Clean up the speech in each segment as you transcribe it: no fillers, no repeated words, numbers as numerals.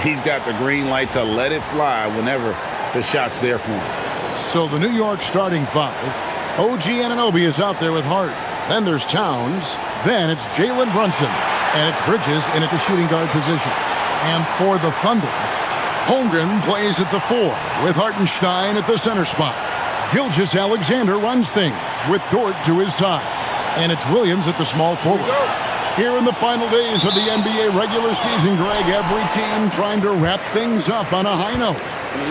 He's got the green light to let it fly whenever the shot's there for him. So the New York starting five. OG Anunoby is out there with Hart. Then there's Towns. Then it's Jalen Brunson. And it's Bridges in at the shooting guard position. And for the Thunder, Holmgren plays at the 4 with Hartenstein at the center spot. Gilgeous-Alexander runs things with Dort to his side. And it's Williams at the small forward. Here in the final days of the NBA regular season, Greg, every team trying to wrap things up on a high note.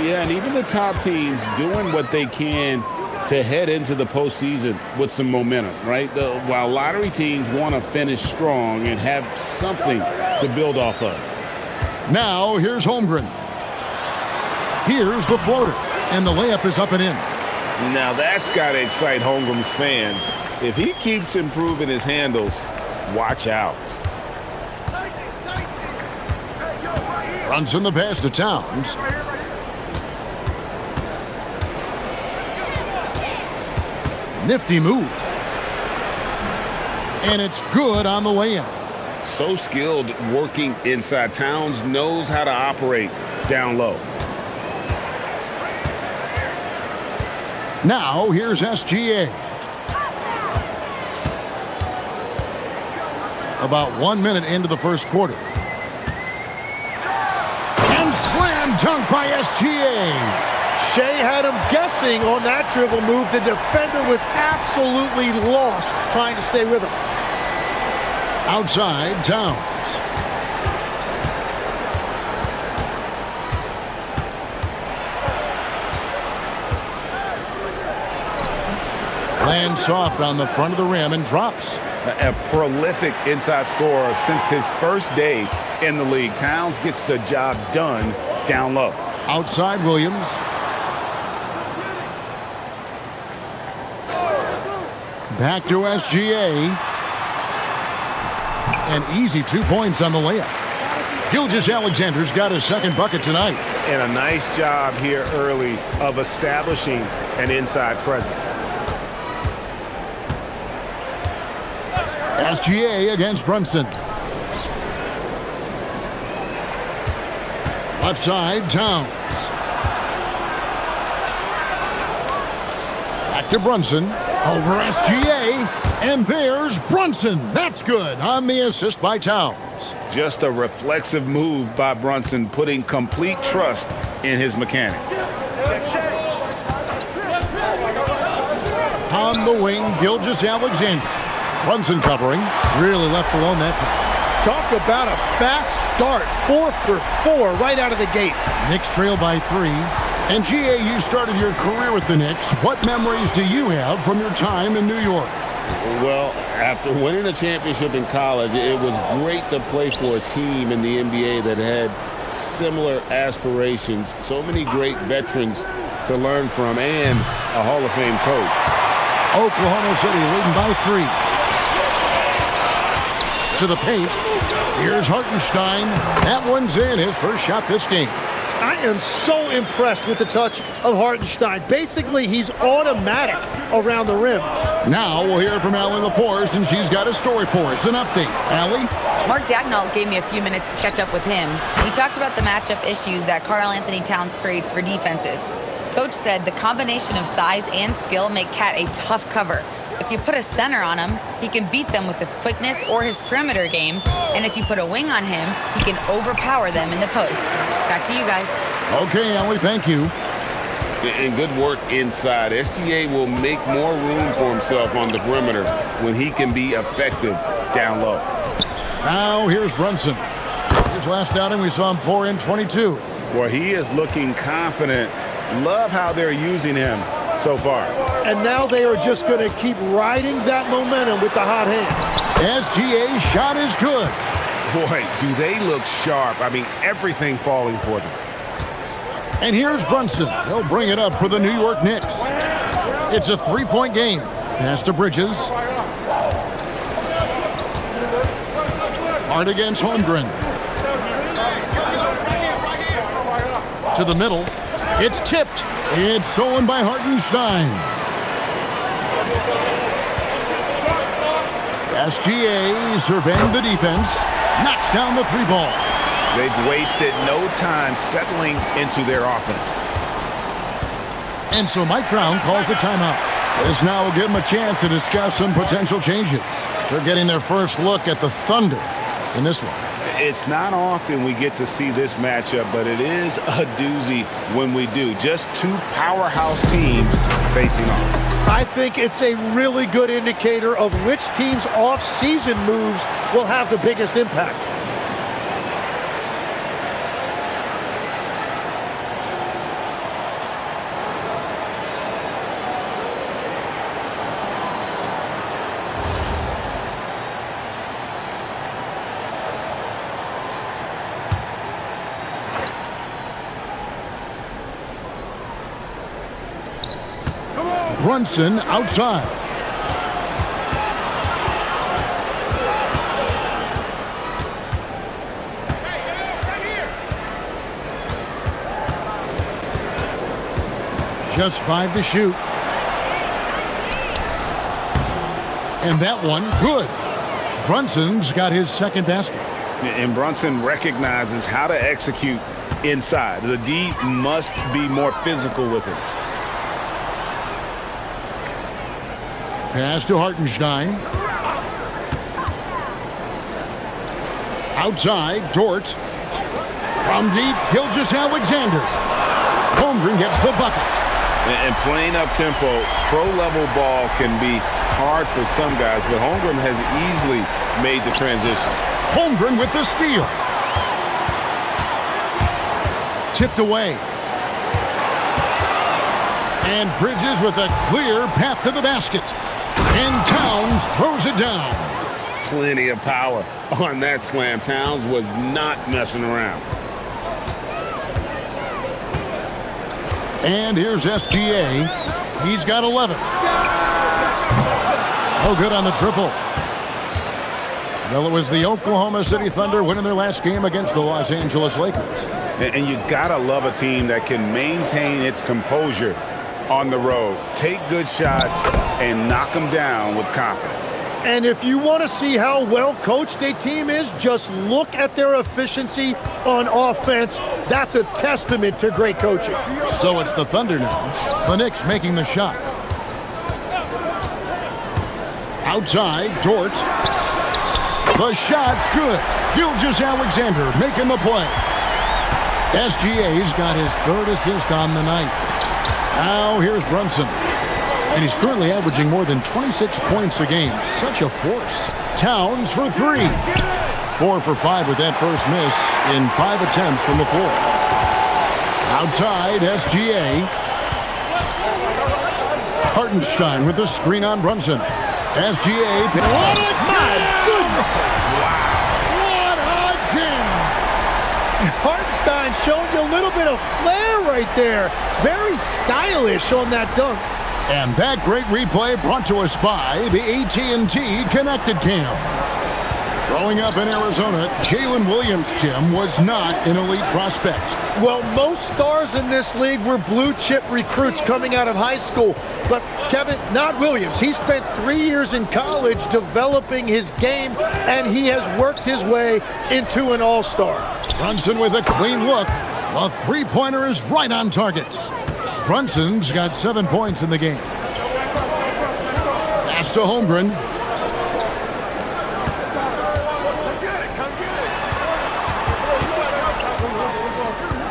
Yeah, and even the top teams doing what they can to head into the postseason with some momentum, right? While lottery teams want to finish strong and have something to build off of. Now, here's Holmgren. Here's the floater, and the layup is up and in. Now, that's got to excite Holmgren's fans. If he keeps improving his handles, watch out. Brunson the pass to Towns. Nifty move. And it's good on the layup. So skilled working inside. Towns knows how to operate down low. Now here's SGA. About 1 minute into the first quarter. And slam dunk by SGA. Shea had him guessing on that dribble move. The defender was absolutely lost trying to stay with him. Outside, Towns. Lands soft on the front of the rim and drops. A prolific inside scorer since his first day in the league. Towns gets the job done down low. Outside, Williams. Back to SGA. An easy 2 points on the layup. Gilgeous-Alexander's got his second bucket tonight. And a nice job here early of establishing an inside presence. SGA against Brunson. Left side, Towns. Back to Brunson. Over SGA. And there's Brunson. That's good on the assist by Towns. Just a reflexive move by Brunson, putting complete trust in his mechanics. On the wing, Gilgeous-Alexander. Brunson covering. Really left alone that time. Talk about a fast start. 4 for 4 right out of the gate. Knicks trail by 3. And GA, you started your career with the Knicks. What memories do you have from your time in New York? Well, after winning a championship in college, it was great to play for a team in the NBA that had similar aspirations. So many great veterans to learn from and a Hall of Fame coach. Oklahoma City leading by 3. To the paint. Here's Hartenstein. That one's in. His first shot this game. I am so impressed with the touch of Hartenstein. Basically, he's automatic around the rim. Now we'll hear from Allie LaForce, and she's got a story for us. An update. Allie? Mark Dagnall gave me a few minutes to catch up with him. He talked about the matchup issues that Karl-Anthony Towns creates for defenses. Coach said the combination of size and skill make Cat a tough cover. If you put a center on him, he can beat them with his quickness or his perimeter game. And if you put a wing on him, he can overpower them in the post. Back to you guys. Okay, Allie, thank you. And good work inside. SGA will make more room for himself on the perimeter when he can be effective down low. Now here's Brunson. His last outing, we saw him pour in 22. Boy, he is looking confident. Love how they're using him so far. And now they are just going to keep riding that momentum with the hot hand. SGA's shot is good. Boy, do they look sharp. I mean, everything falling for them. And here's Brunson. He'll bring it up for the New York Knicks. It's a 3-point game. Pass to Bridges. Hard against Holmgren. To the middle. It's tipped. It's stolen by Hartenstein. SGA surveying the defense. Knocks down the 3 ball. They've wasted no time settling into their offense. And so Mike Brown calls the timeout. This now will give them a chance to discuss some potential changes. They're getting their first look at the Thunder in this one. It's not often we get to see this matchup, but it is a doozy when we do. Just two powerhouse teams facing off. I think it's a really good indicator of which team's off-season moves will have the biggest impact. Brunson outside. Just 5 to shoot. And that one, good. Brunson's got his second basket. And Brunson recognizes how to execute inside. The D must be more physical with it. Pass to Hartenstein. Outside, Dort. From deep, Gilgeous-Alexander. Holmgren gets the bucket. And playing up-tempo, pro-level ball can be hard for some guys, but Holmgren has easily made the transition. Holmgren with the steal. Tipped away. And Bridges with a clear path to the basket. And Towns throws it down. Plenty of power on that slam. Towns was not messing around. And here's SGA. He's got 11. Oh, good on the triple. Well, it was the Oklahoma City Thunder winning their last game against the Los Angeles Lakers. And you gotta love a team that can maintain its composure on the road, take good shots, and knock them down with confidence. And if you want to see how well coached a team is, just look at their efficiency on offense. That's a testament to great coaching. So it's the Thunder now. The Knicks making the shot. Outside, Dort. The shot's good. Gilgeous-Alexander making the play. SGA's got his third assist on the night. Now here's Brunson. And he's currently averaging more than 26 points a game. Such a force. Towns for 3. 4 for 5 with that first miss in 5 attempts from the floor. Outside, SGA. Hartenstein with the screen on Brunson. SGA. What a jam! What a jam! Hartenstein showing you a little bit of flair right there. Very stylish on that dunk. And that great replay brought to us by the AT&T Connected Cam. Growing up in Arizona, Jalen Williams, Jim, was not an elite prospect. Well, most stars in this league were blue-chip recruits coming out of high school. But, Kevin, not Williams. He spent 3 years in college developing his game, and he has worked his way into an all-star. Brunson with a clean look. The three-pointer is right on target. Brunson's got 7 points in the game. Pass to Holmgren.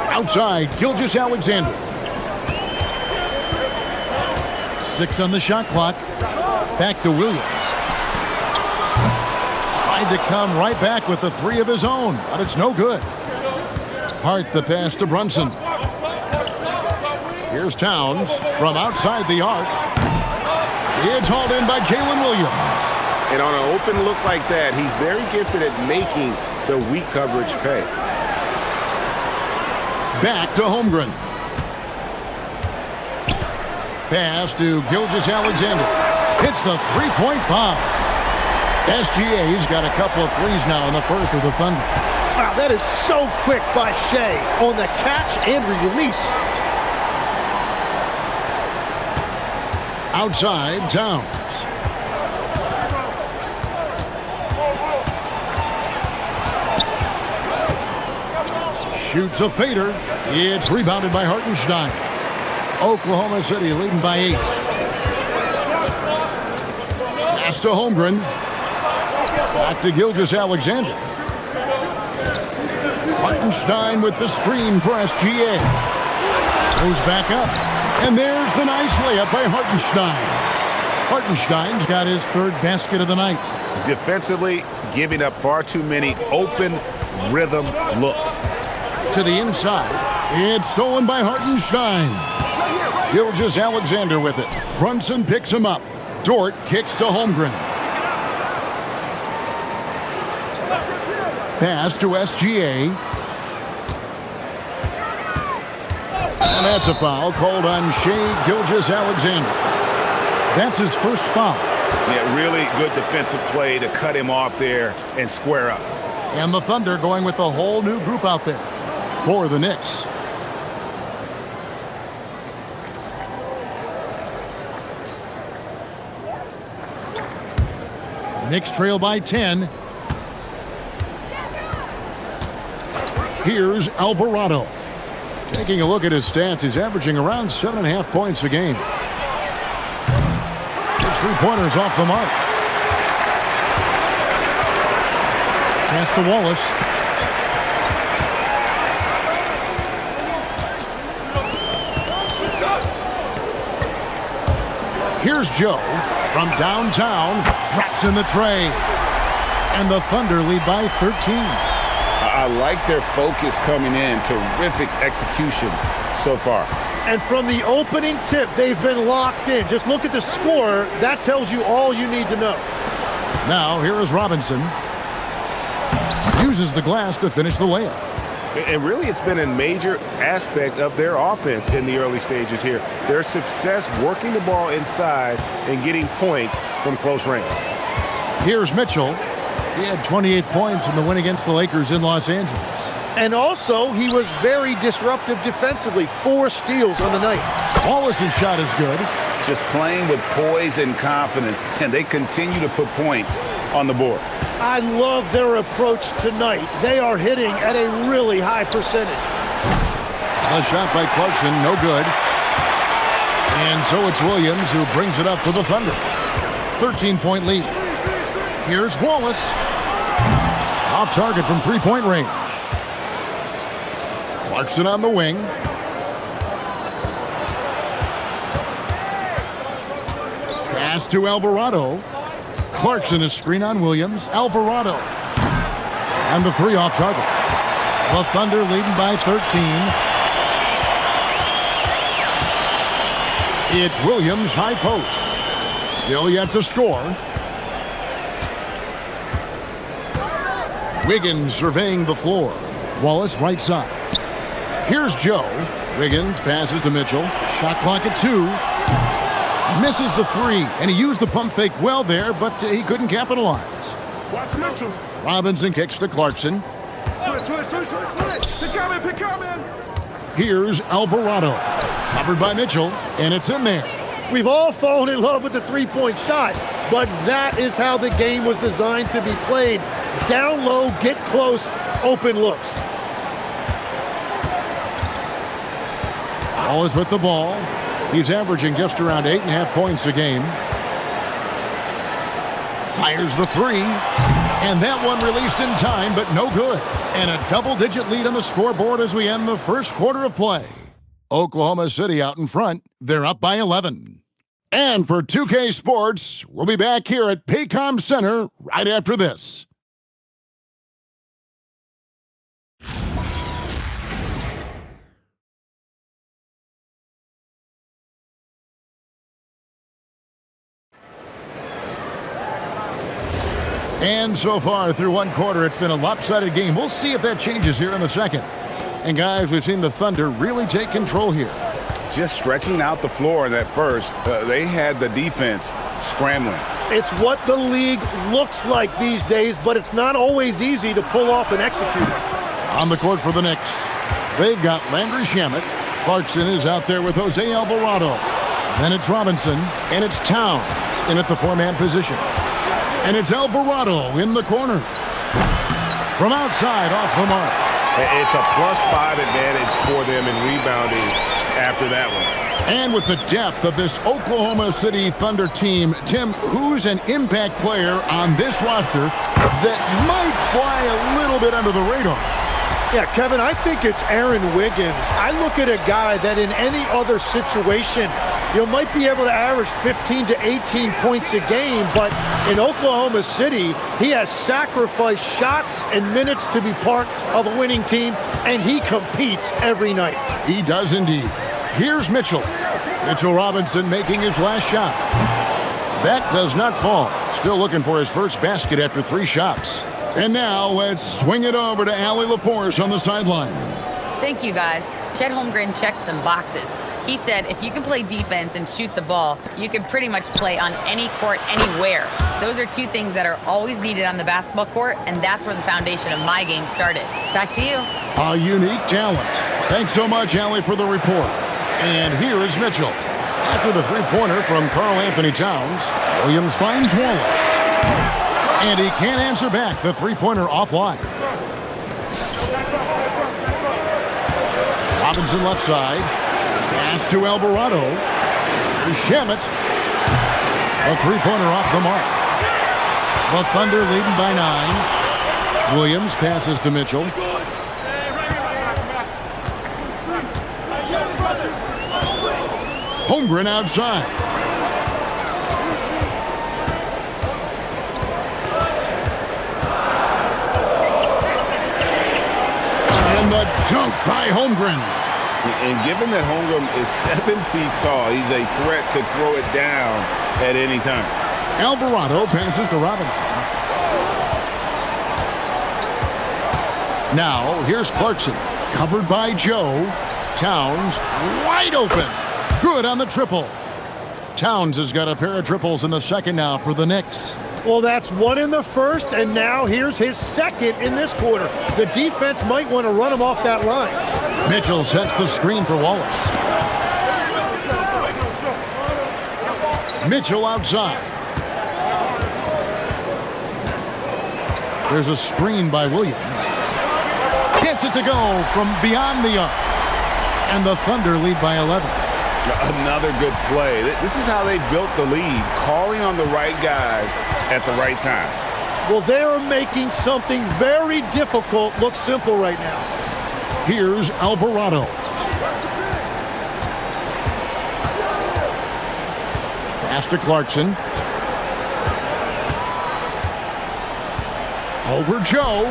Outside, Gilgeous-Alexander. 6 on the shot clock. Back to Williams. Tried to come right back with the 3 of his own, but it's no good. Hart the pass to Brunson. Here's Towns from outside the arc. It's hauled in by Jalen Williams. And on an open look like that, he's very gifted at making the weak coverage pay. Back to Holmgren. Pass to Gilgeous-Alexander. Hits the three-point bomb. SGA's got a couple of threes now in the first with the Thunder. Wow, that is so quick by Shea on the catch and release. Outside, Towns. Shoots a fader. It's rebounded by Hartenstein. Oklahoma City leading by 8. Pass to Holmgren. Back to Gilgeous-Alexander. Hartenstein with the screen for SGA. Goes back up. And there's the nice layup by Hartenstein. Hartenstein's got his 3rd basket of the night. Defensively, giving up far too many open rhythm looks. To the inside. It's stolen by Hartenstein. Gilgeous-Alexander with it. Brunson picks him up. Dort kicks to Holmgren. Pass to SGA. And that's a foul called on Shai Gilgeous-Alexander. That's his first foul. Yeah, really good defensive play to cut him off there and square up. And the Thunder going with a whole new group out there for the Knicks. Knicks trail by 10. Here's Alvarado. Taking a look at his stats, he's averaging around 7.5 points a game. His 3-pointers off the mark. Pass to Wallace. Here's Joe from downtown. Drops in the tray. And the Thunder lead by 13. I like their focus coming in. Terrific execution so far. And from the opening tip, they've been locked in. Just look at the score. That tells you all you need to know. Now, here is Robinson. Uses the glass to finish the layup. And really, it's been a major aspect of their offense in the early stages here. Their success working the ball inside and getting points from close range. Here's Mitchell. He had 28 points in the win against the Lakers in Los Angeles. And also, he was very disruptive defensively. 4 steals on the night. Wallace's shot is good. Just playing with poise and confidence, and they continue to put points on the board. I love their approach tonight. They are hitting at a really high percentage. A shot by Clarkson, no good. And so it's Williams who brings it up for the Thunder. 13-point lead. Here's Wallace. Off target from 3-point range. Clarkson on the wing. Pass to Alvarado. Clarkson is screen on Williams. Alvarado. And the 3 off target. The Thunder leading by 13. It's Williams high post. Still yet to score. Wiggins surveying the floor. Wallace right side. Here's Joe. Wiggins passes to Mitchell. Shot clock at 2. Misses the 3, and he used the pump fake well there, but he couldn't capitalize. Watch Mitchell. Robinson kicks to Clarkson. Switch. Pick up, man. Here's Alvarado. Covered by Mitchell, and it's in there. We've all fallen in love with the 3-point shot, but that is how the game was designed to be played. Down low, get close, open looks. Wallace with the ball. He's averaging just around 8.5 points a game. Fires the 3. And that one released in time, but no good. And a double-digit lead on the scoreboard as we end the first quarter of play. Oklahoma City out in front. They're up by 11. And for 2K Sports, we'll be back here at Paycom Center right after this. And so far through one quarter, it's been a lopsided game. We'll see if that changes here in the second. And guys, we've seen the Thunder really take control here. Just stretching out the floor that first. They had the defense scrambling. It's what the league looks like these days, but it's not always easy to pull off and execute it. On the court for the Knicks, they've got Landry Shamet. Clarkson is out there with Jose Alvarado. Then it's Robinson, and it's Towns in at the 4-man position. And it's Alvarado in the corner. From outside, off the mark. It's a +5 advantage for them in rebounding after that one. And with the depth of this Oklahoma City Thunder team, Tim, who's an impact player on this roster that might fly a little bit under the radar? Yeah, Kevin, I think it's Aaron Wiggins. I look at a guy that in any other situation, you might be able to average 15 to 18 points a game, but in Oklahoma City, he has sacrificed shots and minutes to be part of a winning team, and he competes every night. He does indeed. Here's Mitchell. Mitchell Robinson making his last shot. That does not fall. Still looking for his first basket after 3 shots. And now let's swing it over to Allie LaForce on the sideline. Thank you, guys. Chet Holmgren checked some boxes. He said if you can play defense and shoot the ball, you can pretty much play on any court, anywhere. Those are 2 things that are always needed on the basketball court, and that's where the foundation of my game started. Back to you. A unique talent. Thanks so much, Allie, for the report. And here is Mitchell. After the three-pointer from Karl Anthony Towns, Williams finds Wallace. And he can't answer back. The three-pointer offline. Robinson left side. Pass to Alvarado. Shamet. A three-pointer off the mark. The Thunder leading by 9. Williams passes to Mitchell. Holmgren outside. And the dunk by Holmgren. And given that Holmgren is 7 feet tall, he's a threat to throw it down at any time. Alvarado passes to Robinson. Now, here's Clarkson. Covered by Joe. Towns wide open. Good on the triple. Towns has got a pair of triples in the second now for the Knicks. Well, that's 1 in the first, and now here's his second in this quarter. The defense might want to run him off that line. Mitchell sets the screen for Wallace. Mitchell outside. There's a screen by Williams. Gets it to go from beyond the arc. And the Thunder lead by 11. Another good play. This is how they built the lead, calling on the right guys at the right time. Well, they are making something very difficult look simple right now. Here's Alvarado. Pass to Clarkson. Over Joe.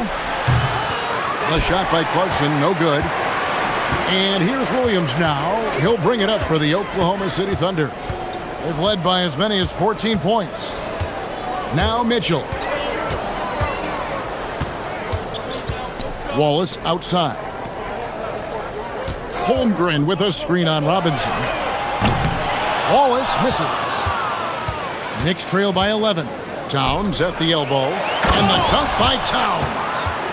The shot by Clarkson, no good. And here's Williams now. He'll bring it up for the Oklahoma City Thunder. They've led by as many as 14 points. Now Mitchell. Wallace outside. Holmgren with a screen on Robinson. Wallace misses. Knicks trail by 11. Towns at the elbow. And the dunk by Towns.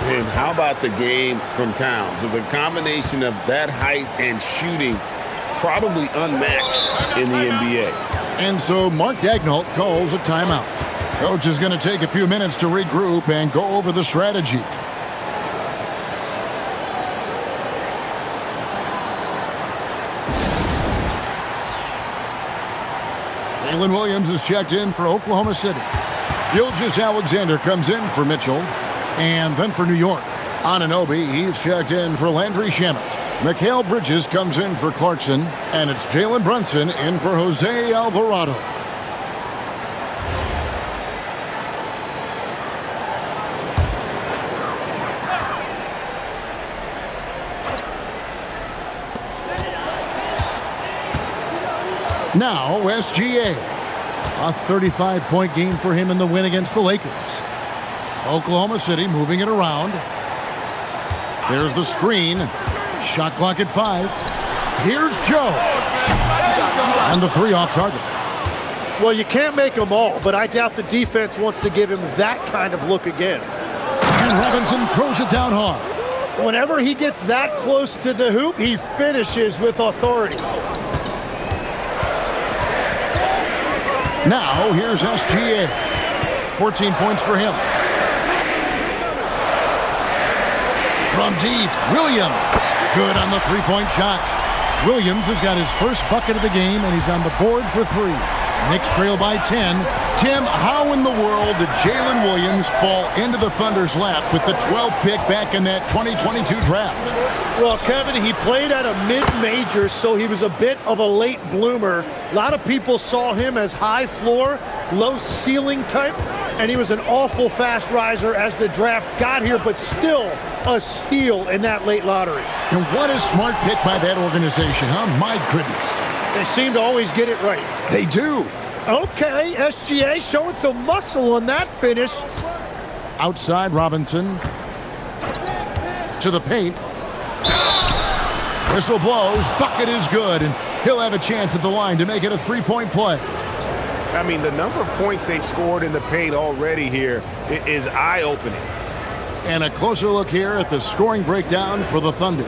And how about the game from Towns? So the combination of that height and shooting, probably unmatched in the NBA. And so Mark Daigneault calls a timeout. Coach is going to take a few minutes to regroup and go over the strategy. Jalen Williams is checked in for Oklahoma City. Gilgeous-Alexander comes in for Mitchell. And then for New York, Anunoby, he's checked in for Landry Shamet. Mikal Bridges comes in for Clarkson. And it's Jalen Brunson in for Jose Alvarado. Now, SGA. A 35-point game for him in the win against the Lakers. Oklahoma City moving it around. There's the screen. Shot clock at 5. Here's Joe. And the 3 off target. Well, you can't make them all, but I doubt the defense wants to give him that kind of look again. And Robinson throws it down hard. Whenever he gets that close to the hoop, he finishes with authority. Now, here's SGA. 14 points for him. From deep, Williams. Good on the three-point shot. Williams has got his first bucket of the game, and he's on the board for 3. Knicks trail by 10. Tim, how in the world did Jalen Williams fall into the Thunder's lap with the 12th pick back in that 2022 draft? Well, Kevin, he played at a mid-major, so he was a bit of a late bloomer. A lot of people saw him as high floor, low ceiling type, and he was an awful fast riser as the draft got here, but still a steal in that late lottery. And what a smart pick by that organization, huh? My goodness. They seem to always get it right. They do. Okay, SGA showing some muscle on that finish. Outside, Robinson. To the paint. Whistle blows. Bucket is good, and he'll have a chance at the line to make it a three-point play. I mean, the number of points they've scored in the paint already here is eye-opening. And a closer look here at the scoring breakdown for the Thunder.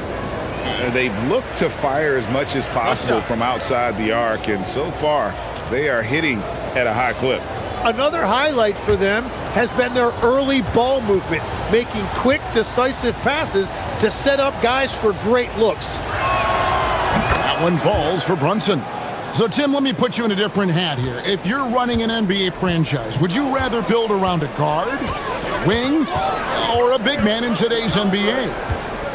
They've looked to fire as much as possible from outside the arc, and so far they are hitting at a high clip. Another highlight for them has been their early ball movement, making quick, decisive passes to set up guys for great looks. That one falls for Brunson. So, Tim, let me put you in a different hat here. If you're running an NBA franchise, would you rather build around a guard, wing, or a big man in today's NBA?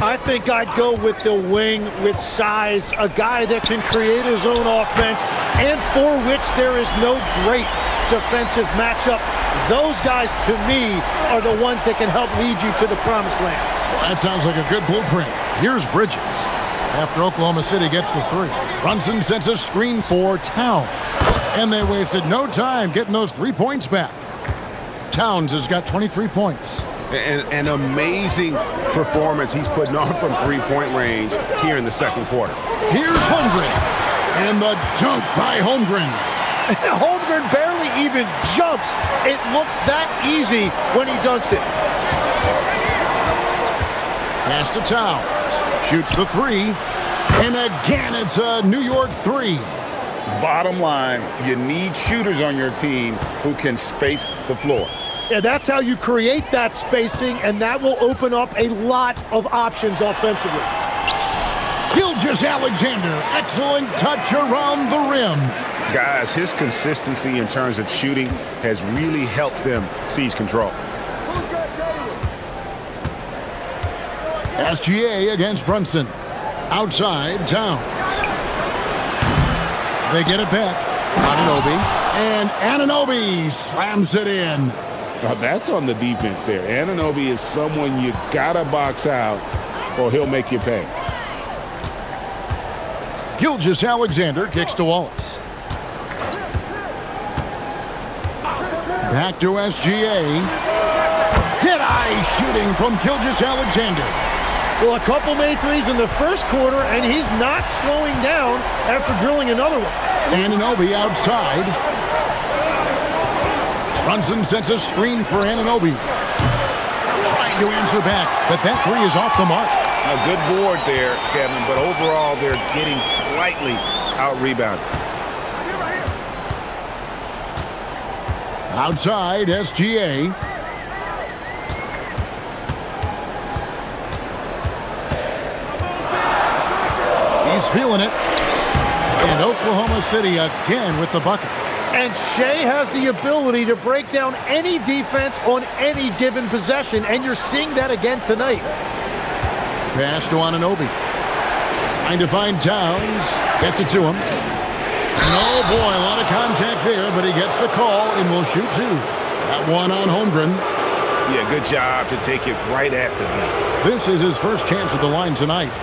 I think I'd go with the wing with size, a guy that can create his own offense and for which there is no great defensive matchup. Those guys, to me, are the ones that can help lead you to the promised land. Well, that sounds like a good blueprint. Here's Bridges. After Oklahoma City gets the 3, Brunson sends a screen for Towns. And they wasted no time getting those 3 points back. Towns has got 23 points. An amazing performance he's putting on from three-point range here in the second quarter. Here's Holmgren. And the dunk by Holmgren. Holmgren barely even jumps. It looks that easy when he dunks it. Pass to Towns. Shoots the 3. And again, it's a New York 3. Bottom line, you need shooters on your team who can space the floor. Yeah, that's how you create that spacing, and that will open up a lot of options offensively. Gilgeous-Alexander, excellent touch around the rim. Guys, his consistency in terms of shooting has really helped them seize control. SGA against Brunson. Outside, Towns. They get it back. Anunoby. And Anunoby slams it in. Now, that's on the defense there. Anunoby is someone you gotta box out or he'll make you pay. Gilgeous-Alexander kicks to Wallace. Back to SGA. Dead-eye shooting from Gilgeous-Alexander. Well, a couple made threes in the first quarter, and he's not slowing down after drilling another one. Anunoby outside. Brunson sets a screen for Anunoby. Trying to answer back, but that 3 is off the mark. A good board there, Kevin, but overall they're getting slightly out-rebounded. Outside, SGA. He's feeling it. And Oklahoma City again with the bucket. And Shea has the ability to break down any defense on any given possession, and you're seeing that again tonight. Pass to Anunoby. Trying to find Towns. Gets it to him. And oh boy, a lot of contact there, but he gets the call and will shoot 2. That one on Holmgren. Yeah, good job to take it right at the D. This is his first chance at the line tonight.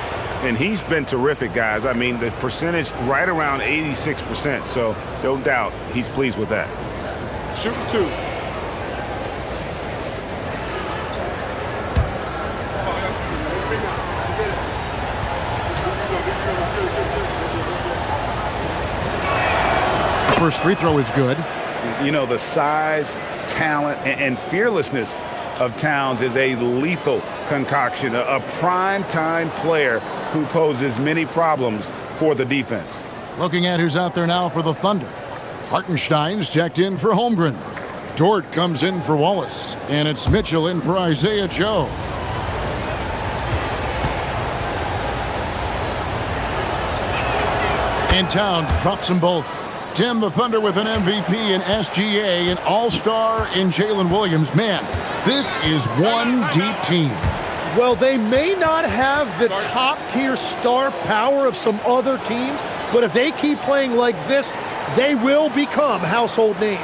And he's been terrific, guys. I mean, the percentage right around 86%, so no doubt he's pleased with that. Shoot 2. First free throw is good. You know, the size, talent, and fearlessness of Towns is a lethal concoction, a prime-time player who poses many problems for the defense. Looking at who's out there now for the Thunder. Hartenstein's checked in for Holmgren. Dort comes in for Wallace. And it's Mitchell in for Isaiah Joe. And Towns drops them both. Tim, the Thunder with an MVP in SGA, an all-star in Jalen Williams. Man, this is one deep team. Well, they may not have the top-tier star power of some other teams, but if they keep playing like this, they will become household names.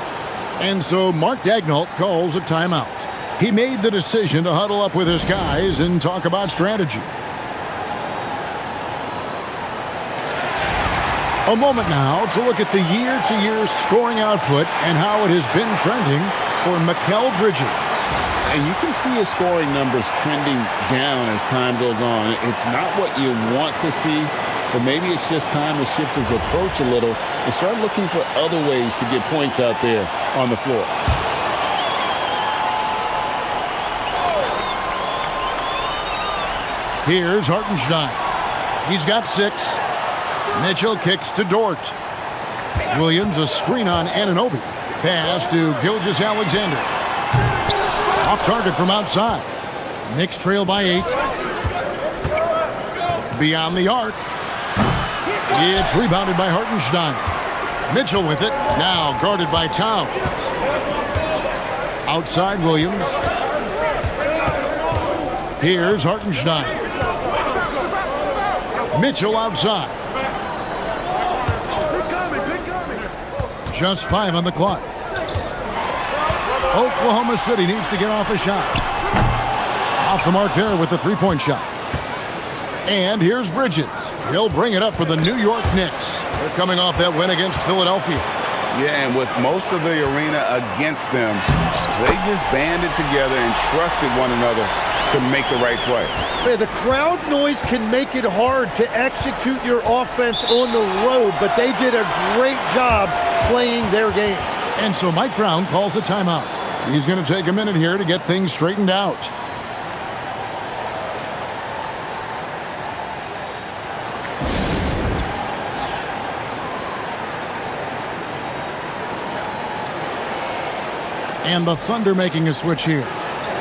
And so Mark Daigneault calls a timeout. He made the decision to huddle up with his guys and talk about strategy. A moment now to look at the year-to-year scoring output and how it has been trending for Mikal Bridges. And you can see his scoring numbers trending down as time goes on. It's not what you want to see, but maybe it's just time to shift his approach a little and start looking for other ways to get points out there on the floor. Here's Hartenstein. He's got 6. Mitchell kicks to Dort. Williams a screen on Anunoby. Pass to Gilgeous-Alexander. Off target from outside. Knicks trail by 8. Beyond the arc. It's rebounded by Hartenstein. Mitchell with it. Now guarded by Towns. Outside Williams. Here's Hartenstein. Mitchell outside. Just 5 on the clock. Oklahoma City needs to get off a shot. Off the mark there with the three-point shot. And here's Bridges. He'll bring it up for the New York Knicks. They're coming off that win against Philadelphia. Yeah, and with most of the arena against them, they just banded together and trusted one another to make the right play. Man, the crowd noise can make it hard to execute your offense on the road, but they did a great job playing their game. And so Mike Brown calls a timeout. He's going to take a minute here to get things straightened out. And the Thunder making a switch here.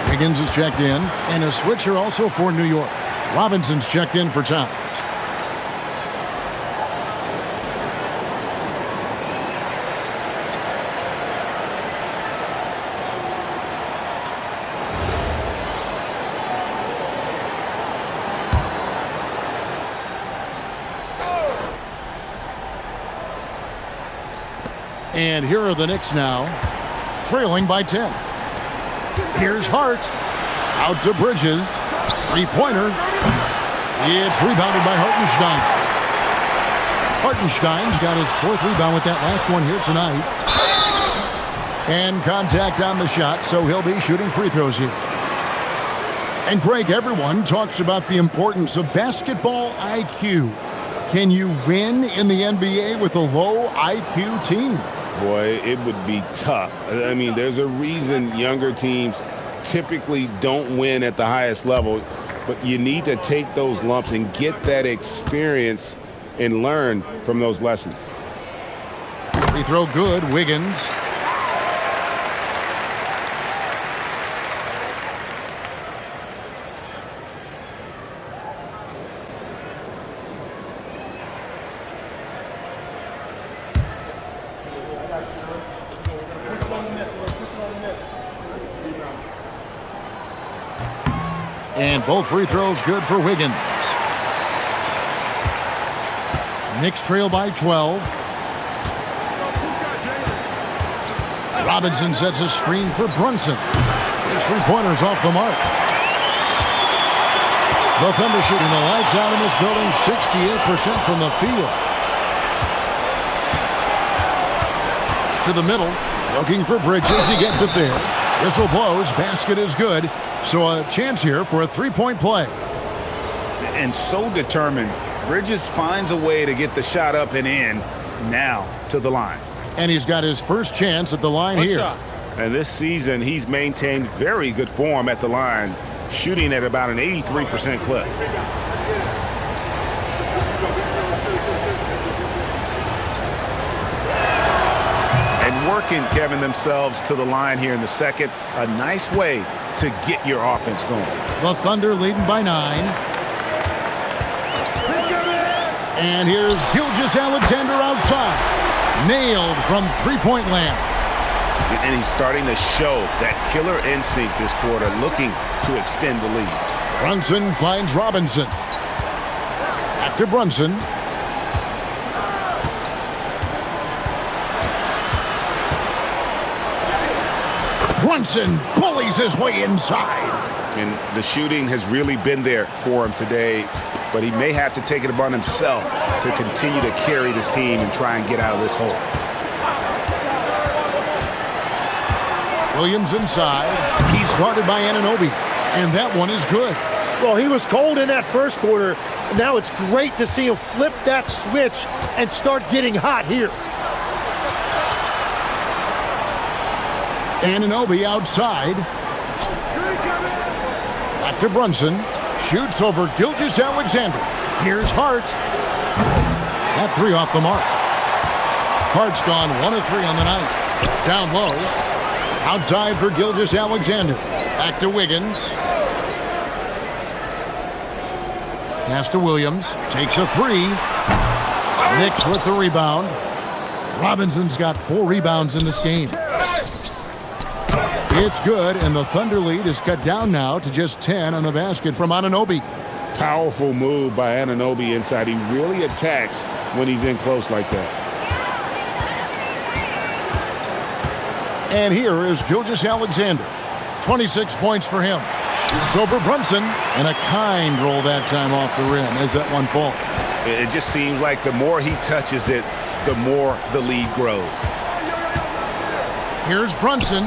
Higgins is checked in, and a switch here also for New York. Robinson's checked in for Towns. And here are the Knicks now, trailing by 10. Here's Hart. Out to Bridges. Three-pointer. It's rebounded by Hartenstein. Hartenstein's got his 4th rebound with that last one here tonight. And contact on the shot, so he'll be shooting free throws here. And Greg, everyone talks about the importance of basketball IQ. Can you win in the NBA with a low IQ team? Boy, it would be tough. I mean, there's a reason younger teams typically don't win at the highest level, but you need to take those lumps and get that experience and learn from those lessons. Free throw good, Wiggins. And both free throws good for Wiggins. Knicks trail by 12. Robinson sets a screen for Brunson. His three-pointer's off the mark. The Thunder shooting the lights out in this building, 68% from the field. To the middle, looking for Bridges. He gets it there. Whistle blows. Basket is good. So a chance here for a three-point play. And so determined, Bridges finds a way to get the shot up and in, now to the line. And he's got his first chance at the line here. Shot. And this season, he's maintained very good form at the line, shooting at about an 83% clip. And working, Kevin, themselves to the line here in the second. A nice way to get your offense going. The Thunder leading by 9. And here's Gilgeous-Alexander outside. Nailed from three-point land. And he's starting to show that killer instinct this quarter, looking to extend the lead. Brunson finds Robinson. Back to Brunson. Brunson bullies his way inside. And the shooting has really been there for him today, but he may have to take it upon himself to continue to carry this team and try and get out of this hole. Williams inside. He's guarded by Anunoby, and that one is good. Well, he was cold in that first quarter. Now it's great to see him flip that switch and start getting hot here. Anunoby outside. Back to Brunson. Shoots over Gilgeous-Alexander. Here's Hart. That three off the mark. Hart's gone 1 of 3 on the night. Down low. Outside for Gilgeous-Alexander. Back to Wiggins. Pass to Williams. Takes a three. Knicks with the rebound. Robinson's got 4 rebounds in this game. It's good, and the Thunder lead is cut down now to just 10 on the basket from Anunoby. Powerful move by Anunoby inside. He really attacks when he's in close like that. And here is Gilgeous-Alexander. 26 points for him. Shoots over Brunson, and a kind roll that time off the rim as that one falls. It just seems like the more he touches it, the more the lead grows. Here's Brunson.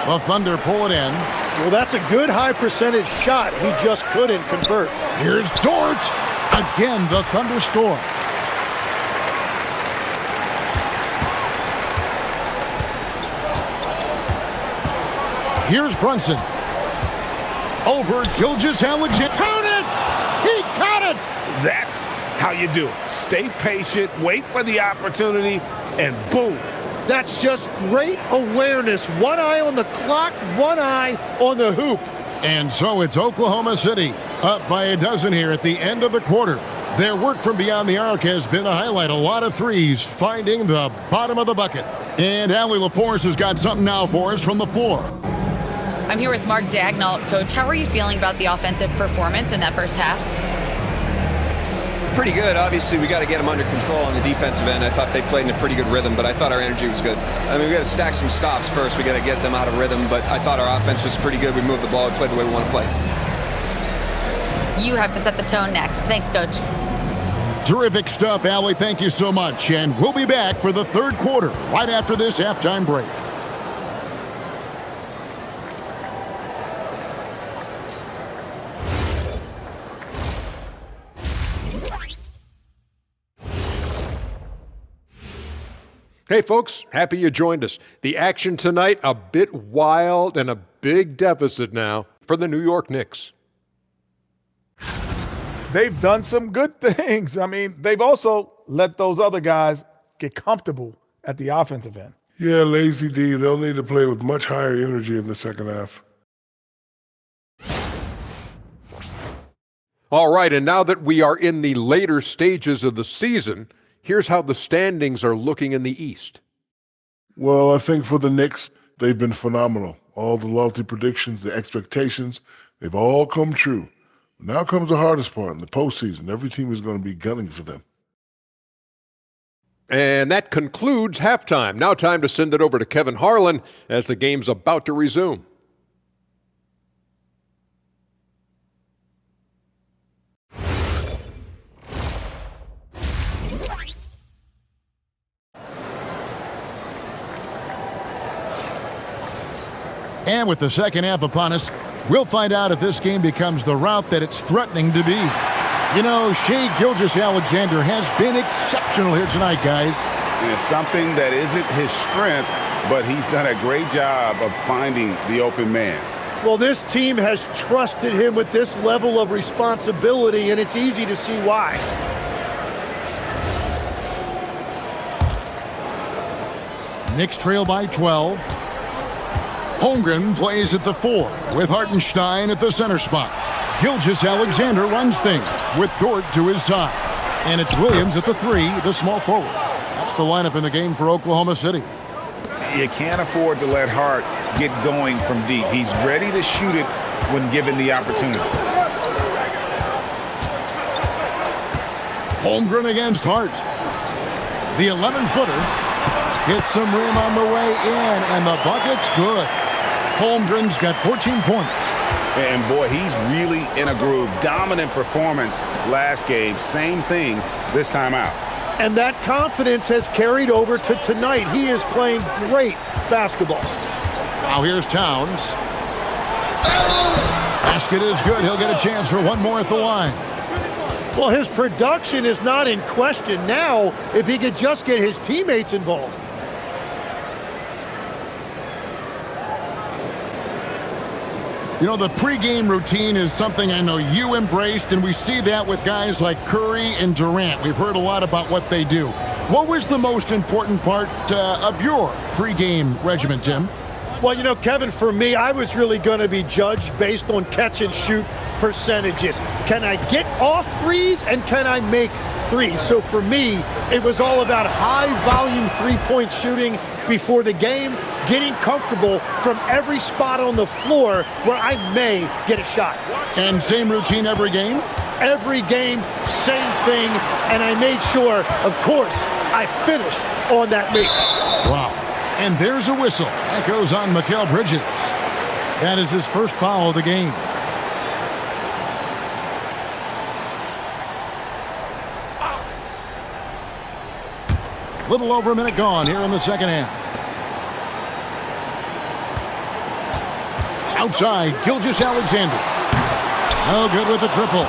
The Thunder pull it in. Well, that's a good high percentage shot. He just couldn't convert. Here's Dort. Again, the Thunder score. Here's Brunson. Over Gilgeous-Alexander. Count it! He caught it! That's how you do it. Stay patient, wait for the opportunity, and boom. That's just great awareness. One eye on the clock, one eye on the hoop. And so it's Oklahoma City up by a dozen here at the end of the quarter. Their work from beyond the arc has been a highlight. A lot of threes, finding the bottom of the bucket. And Allie LaForce has got something now for us from the floor. I'm here with Mark Dagnall. Coach, how are you feeling about the offensive performance in that first half? Pretty good. Obviously, we got to get them under control on the defensive end. I thought they played in a pretty good rhythm, but I thought our energy was good. I mean, we got to stack some stops first. We got to get them out of rhythm, but I thought our offense was pretty good. We moved the ball. We played the way we want to play. You have to set the tone next. Thanks, Coach. Terrific stuff, Allie. Thank you so much. And we'll be back for the third quarter right after this halftime break. Hey folks, happy you joined us. The action tonight, a bit wild and a big deficit now for the New York Knicks. They've done some good things. I mean, they've also let those other guys get comfortable at the offensive end. Yeah, Lazy D, they'll need to play with much higher energy in the second half. All right, and now that we are in the later stages of the season, here's how the standings are looking in the East. Well, I think for the Knicks, they've been phenomenal. All the lofty predictions, the expectations, they've all come true. Now comes the hardest part in the postseason. Every team is going to be gunning for them. And that concludes halftime. Now time to send it over to Kevin Harlan as the game's about to resume. And with the second half upon us, we'll find out if this game becomes the route that it's threatening to be. You know, Shai Gilgeous-Alexander has been exceptional here tonight, guys. It's something that isn't his strength, but he's done a great job of finding the open man. Well, this team has trusted him with this level of responsibility, and it's easy to see why. Knicks trail by 12. Holmgren plays at the 4 with Hartenstein at the center spot. Gilgeous-Alexander runs things with Dort to his side. And it's Williams at the 3, the small forward. That's the lineup in the game for Oklahoma City. You can't afford to let Hart get going from deep. He's ready to shoot it when given the opportunity. Holmgren against Hart. The 11-footer hits some rim on the way in, and the bucket's good. Holmgren's got 14 points. And boy, he's really in a groove. Dominant performance last game. Same thing this time out. And that confidence has carried over to tonight. He is playing great basketball. Now here's Towns. Basket is good. He'll get a chance for one more at the line. Well, his production is not in question now if he could just get his teammates involved. You know, the pregame routine is something I know you embraced, and we see that with guys like Curry and Durant. We've heard a lot about what they do. What was the most important part of your pregame regimen, Tim? Well, you know, Kevin, for me, I was really going to be judged based on catch-and-shoot percentages. Can I get off threes, and can I make threes? So for me, it was all about high-volume three-point shooting before the game, getting comfortable from every spot on the floor where I may get a shot. And same routine every game? Every game, same thing, and I made sure, of course, I finished on that make. Wow. And there's a whistle. That goes on Mikal Bridges. That is his first foul of the game. Little over a minute gone here in the second half. Outside, Gilgeous-Alexander. No good with the triple.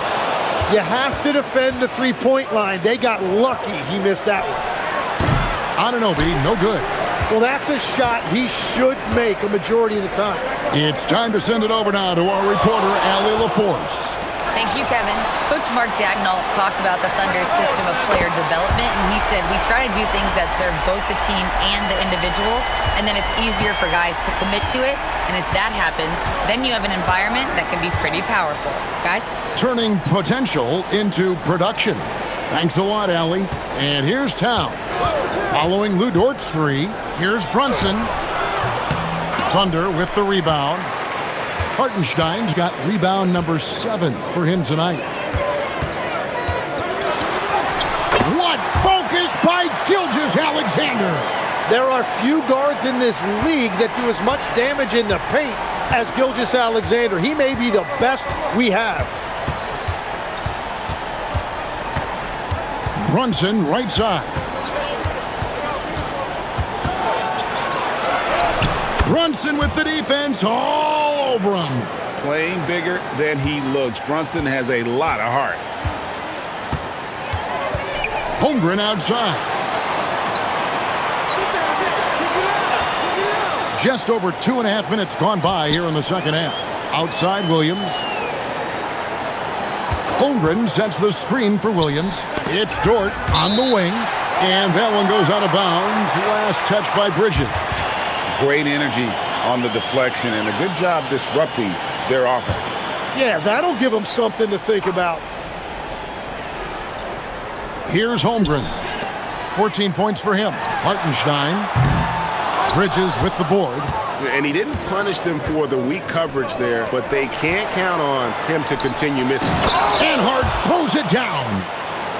You have to defend the three-point line. They got lucky he missed that one. Anunoby, no good. Well, that's a shot he should make a majority of the time. It's time to send it over now to our reporter, Allie LaForce. Thank you, Kevin. Coach Mark Daigneault talked about the Thunder's system of player development, and he said, we try to do things that serve both the team and the individual, and then it's easier for guys to commit to it, and if that happens, then you have an environment that can be pretty powerful. Guys? Turning potential into production. Thanks a lot, Allie. And here's Towns. Following Lou Dort's 3, here's Brunson. Thunder with the rebound. Hartenstein's got rebound number 7 for him tonight. What focus by Gilgeous-Alexander. There are few guards in this league that do as much damage in the paint as Gilgeous-Alexander. He may be the best we have. Brunson right side. Brunson with the defense all over him. Playing bigger than he looks. Brunson has a lot of heart. Holmgren outside. Just over 2.5 minutes gone by here in the second half. Outside Williams. Holmgren sets the screen for Williams. It's Dort on the wing. And that one goes out of bounds. Last touch by Bridges. Great energy on the deflection and a good job disrupting their offense. Yeah, that'll give them something to think about. Here's Holmgren. 14 points for him. Hartenstein. Bridges with the board. And he didn't punish them for the weak coverage there, but they can't count on him to continue missing. And Hart throws it down.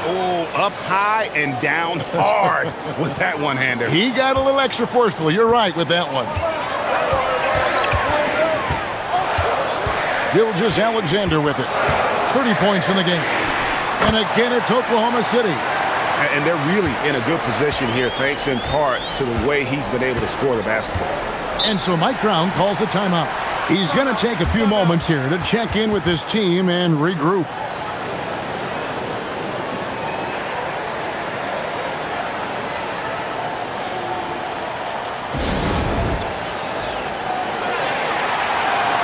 Oh, up high and down hard with that one-hander. He got a little extra forceful. You're right with that one. Gilgeous-Alexander with it. 30 points in the game. And again, it's Oklahoma City. And they're really in a good position here, thanks in part to the way he's been able to score the basketball. And so Mike Brown calls a timeout. He's going to take a few moments here to check in with his team and regroup.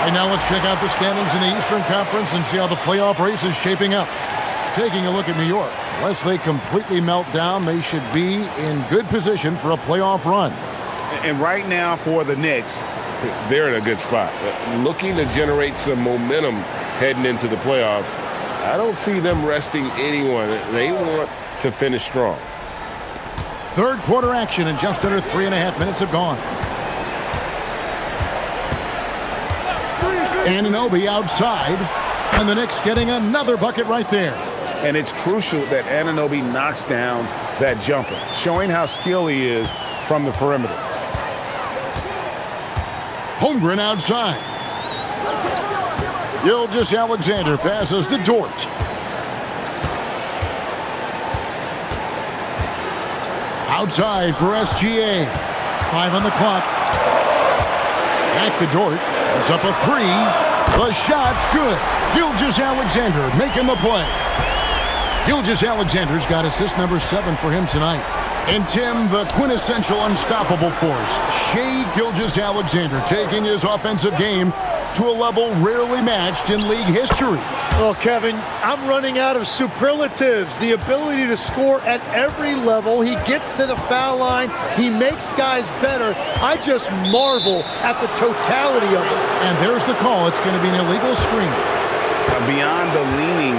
Right now, let's check out the standings in the Eastern Conference and see how the playoff race is shaping up. Taking a look at New York. Unless they completely melt down, they should be in good position for a playoff run. And right now for the Knicks, they're in a good spot. Looking to generate some momentum heading into the playoffs. I don't see them resting anyone. They want to finish strong. Third quarter action, and just under 3.5 minutes have gone. Anunoby outside, and the Knicks getting another bucket right there. And it's crucial that Anunoby knocks down that jumper, showing how skilled he is from the perimeter. Holmgren outside. Gilgeous-Alexander passes to Dort. Outside for SGA. 5 on the clock. Back to Dort. It's up a 3. The shot's good. Gilgeous-Alexander making the play. Gilgeous-Alexander's got assist number 7 for him tonight. And Tim, the quintessential unstoppable force, Shai Gilgeous-Alexander, taking his offensive game to a level rarely matched in league history. Well, Kevin, I'm running out of superlatives. The ability to score at every level. He gets to the foul line. He makes guys better. I just marvel at the totality of it. And there's the call. It's going to be an illegal screen. Beyond the leaning,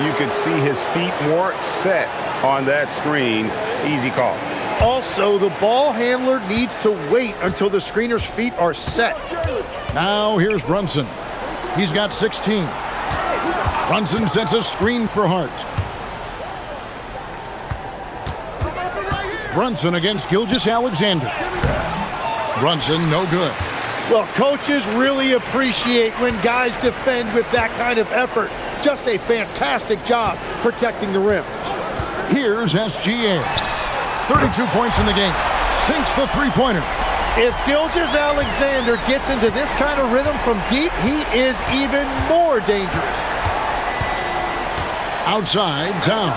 you could see his feet more set on that screen. Easy call. Also, the ball handler needs to wait until the screener's feet are set. Now here's Brunson. He's got 16. Brunson sets a screen for Hart. Brunson against Gilgeous-Alexander. Brunson, no good. Well, coaches really appreciate when guys defend with that kind of effort. Just a fantastic job protecting the rim. Here's SGA. 32 points in the game. Sinks the three-pointer. If Gilgeous-Alexander gets into this kind of rhythm from deep, he is even more dangerous. Outside, Towns.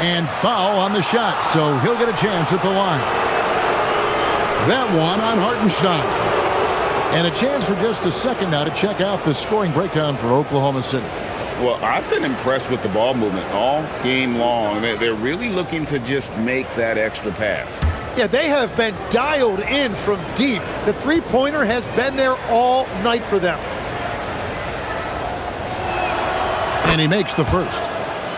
And foul on the shot, so he'll get a chance at the line. That one on Hartenstein. And a chance for just a second now to check out the scoring breakdown for Oklahoma City. Well, I've been impressed with the ball movement all game long. They're really looking to just make that extra pass. Yeah, they have been dialed in from deep. The three-pointer has been there all night for them. And he makes the first.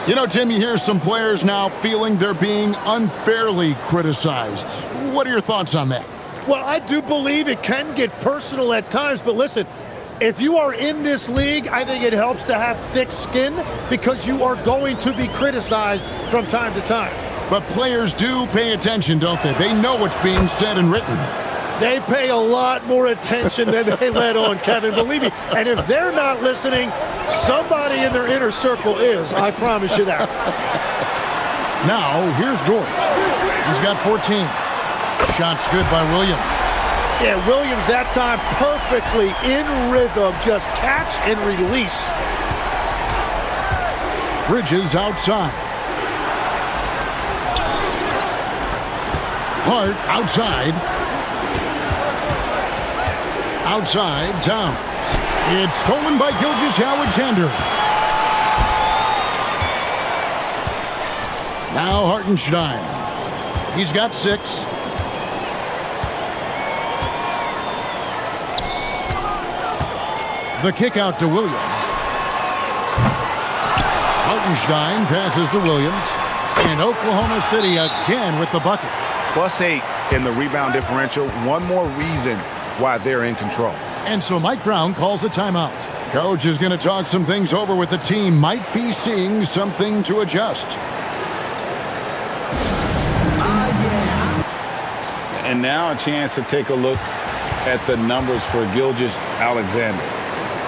You know, Tim, you hear some players now feeling they're being unfairly criticized. What are your thoughts on that? Well, I do believe it can get personal at times, but listen, if you are in this league, I think it helps to have thick skin because you are going to be criticized from time to time. But players do pay attention, don't they? They know what's being said and written. They pay a lot more attention than they let on, Kevin, believe me. And if they're not listening, somebody in their inner circle is, I promise you that. Now, here's Dort. He's got 14. Shot's good by Williams. Yeah, Williams that time perfectly in rhythm. Just catch and release. Bridges outside. Hart outside. Outside, Towns. It's stolen by Gilgeous-Alexander. Now Hartenstein. He's got 6. The kick out to Williams. Hartenstein passes to Williams. And Oklahoma City again with the bucket. +8 in the rebound differential. One more reason why they're in control. And so Mike Brown calls a timeout. Coach is going to talk some things over with the team. Might be seeing something to adjust. And now a chance to take a look at the numbers for Gilgeous-Alexander.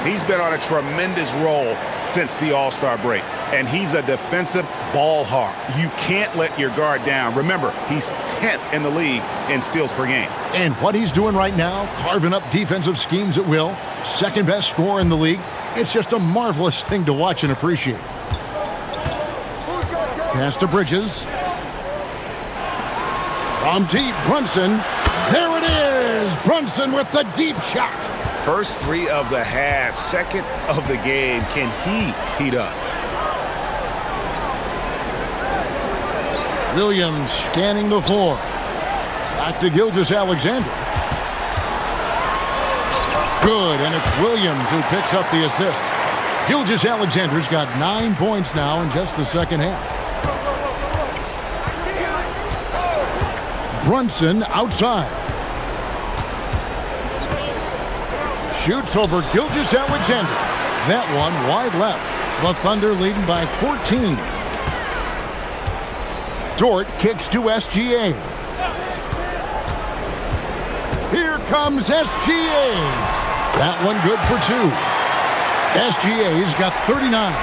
He's been on a tremendous roll since the All-Star break. And he's a defensive ball hawk. You can't let your guard down. Remember, he's 10th in the league in steals per game. And what he's doing right now, carving up defensive schemes at will, second best scorer in the league. It's just a marvelous thing to watch and appreciate. Pass to Bridges. From deep, Brunson. There it is! Brunson with the deep shot. First 3 of the half, second of the game. Can he heat up? Williams scanning the floor. Back to Gilgeous-Alexander. Good, and it's Williams who picks up the assist. Gilgeous-Alexander's got 9 points now in just the second half. Brunson outside. Shoots over Gilgeous-Alexander. That one wide left. The Thunder leading by 14. Dort kicks to SGA. Here comes SGA. That one good for 2. SGA's got 39.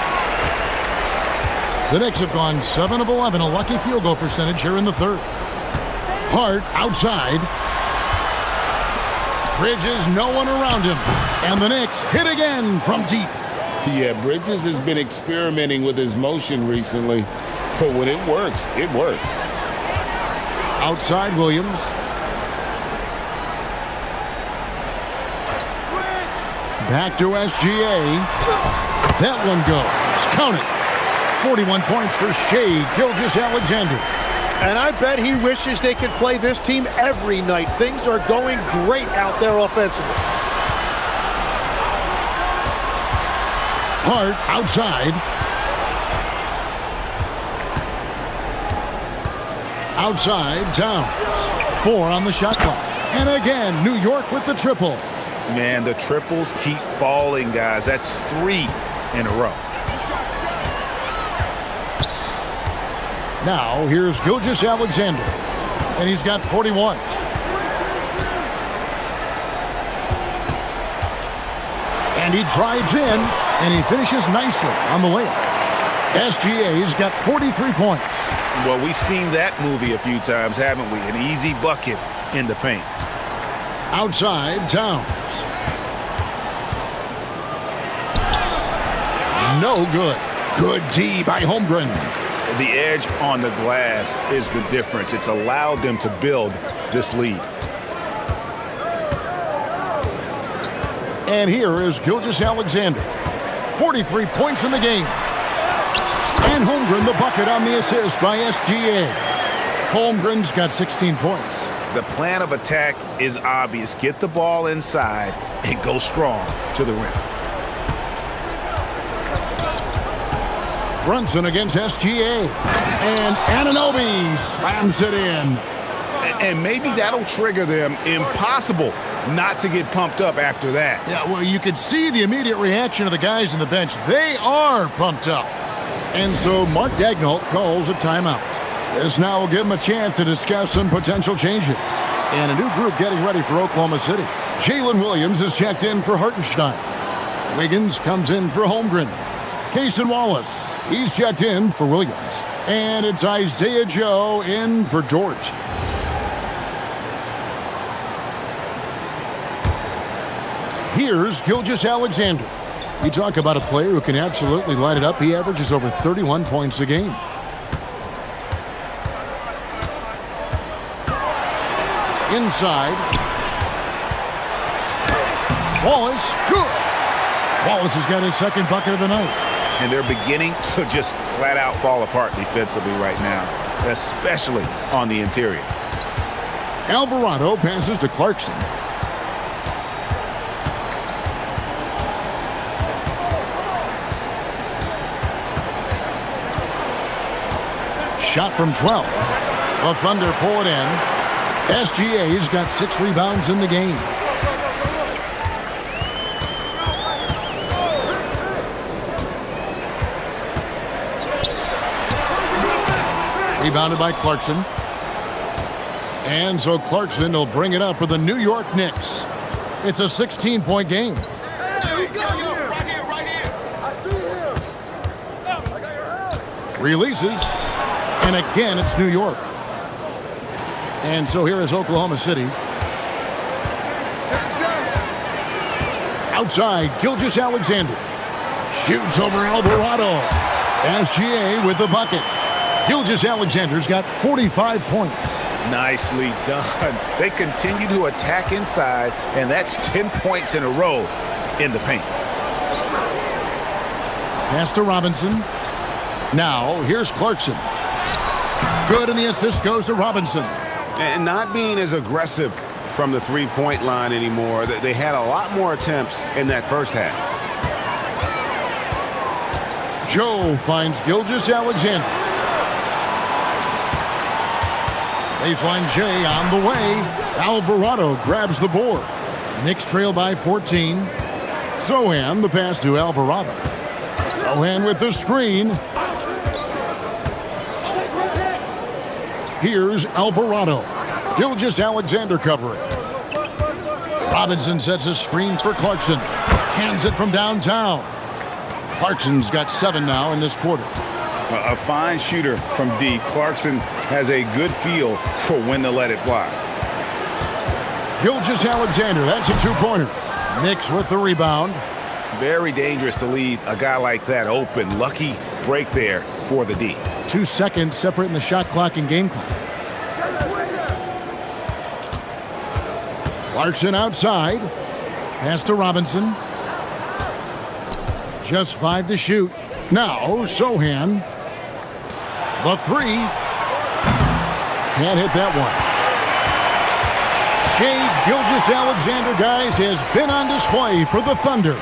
The Knicks have gone 7 of 11, a lucky field goal percentage here in the third. Hart outside. Bridges, no one around him. And the Knicks hit again from deep. Yeah, Bridges has been experimenting with his motion recently, but when it works, it works. Outside Williams. Back to SGA. That one goes. Count it. 41 points for Shai Gilgeous-Alexander. And I bet he wishes they could play this team every night. Things are going great out there offensively. Hart outside. Outside, Towns. 4 on the shot clock. And again, New York with the triple. Man, the triples keep falling, guys. That's 3 in a row. Now, here's Gilgeous-Alexander. And he's got 41. And he drives in, and he finishes nicely on the layup. SGA's got 43 points. Well, we've seen that movie a few times, haven't we? An easy bucket in the paint. Outside, Towns. No good. Good D by Holmgren. The edge on the glass is the difference. It's allowed them to build this lead. And here is Gilgeous-Alexander. 43 points in the game. And Holmgren the bucket on the assist by SGA. Holmgren's got 16 points. The plan of attack is obvious. Get the ball inside and go strong to the rim. Brunson against SGA. And Anunoby slams it in. And maybe that'll trigger them. Impossible not to get pumped up after that. Yeah, well, you could see the immediate reaction of the guys on the bench. They are pumped up. And so Mark Daigneault calls a timeout. This now will give him a chance to discuss some potential changes. And a new group getting ready for Oklahoma City. Jalen Williams is checked in for Hartenstein. Wiggins comes in for Holmgren. Cason Wallace, he's checked in for Williams. And it's Isaiah Joe in for Dort. Here's Gilgeous-Alexander. You talk about a player who can absolutely light it up. He averages over 31 points a game. Inside. Wallace, good. Wallace has got his second bucket of the night. And they're beginning to just flat out fall apart defensively right now, especially on the interior. Alvarado passes to Clarkson. Shot from 12. The Thunder pull it in. SGA's got 6 rebounds in the game. Rebounded by Clarkson. And so Clarkson will bring it up for the New York Knicks. It's a 16-point game. Right here. I see him. I got your hand. Releases. And again, it's New York. And so here is Oklahoma City. Outside, Gilgeous-Alexander. Shoots over Alvarado. SGA with the bucket. Gilgeous-Alexander's got 45 points. Nicely done. They continue to attack inside, and that's 10 points in a row in the paint. Pass to Robinson. Now, here's Clarkson. Good, and the assist goes to Robinson. And not being as aggressive from the three-point line anymore. They had a lot more attempts in that first half. Joe finds Gilgeous-Alexander. Baseline Jay on the way. Alvarado grabs the board. Knicks trail by 14. Sohan the pass to Alvarado. Sohan with the screen. Here's Alvarado. Gilgeous-Alexander covering. Robinson sets a screen for Clarkson. Cans it from downtown. Clarkson's got 7 now in this quarter. A fine shooter from deep. Clarkson has a good feel for when to let it fly. Gilgeous-Alexander, that's a two-pointer. Knicks with the rebound. Very dangerous to leave a guy like that open. Lucky break there for the D. 2 seconds separating the shot clock and game clock. Clarkson outside. Pass to Robinson. Just 5 to shoot. Now, Sohan. The 3. Can't hit that one. Shai Gilgeous-Alexander, guys, has been on display for the Thunder.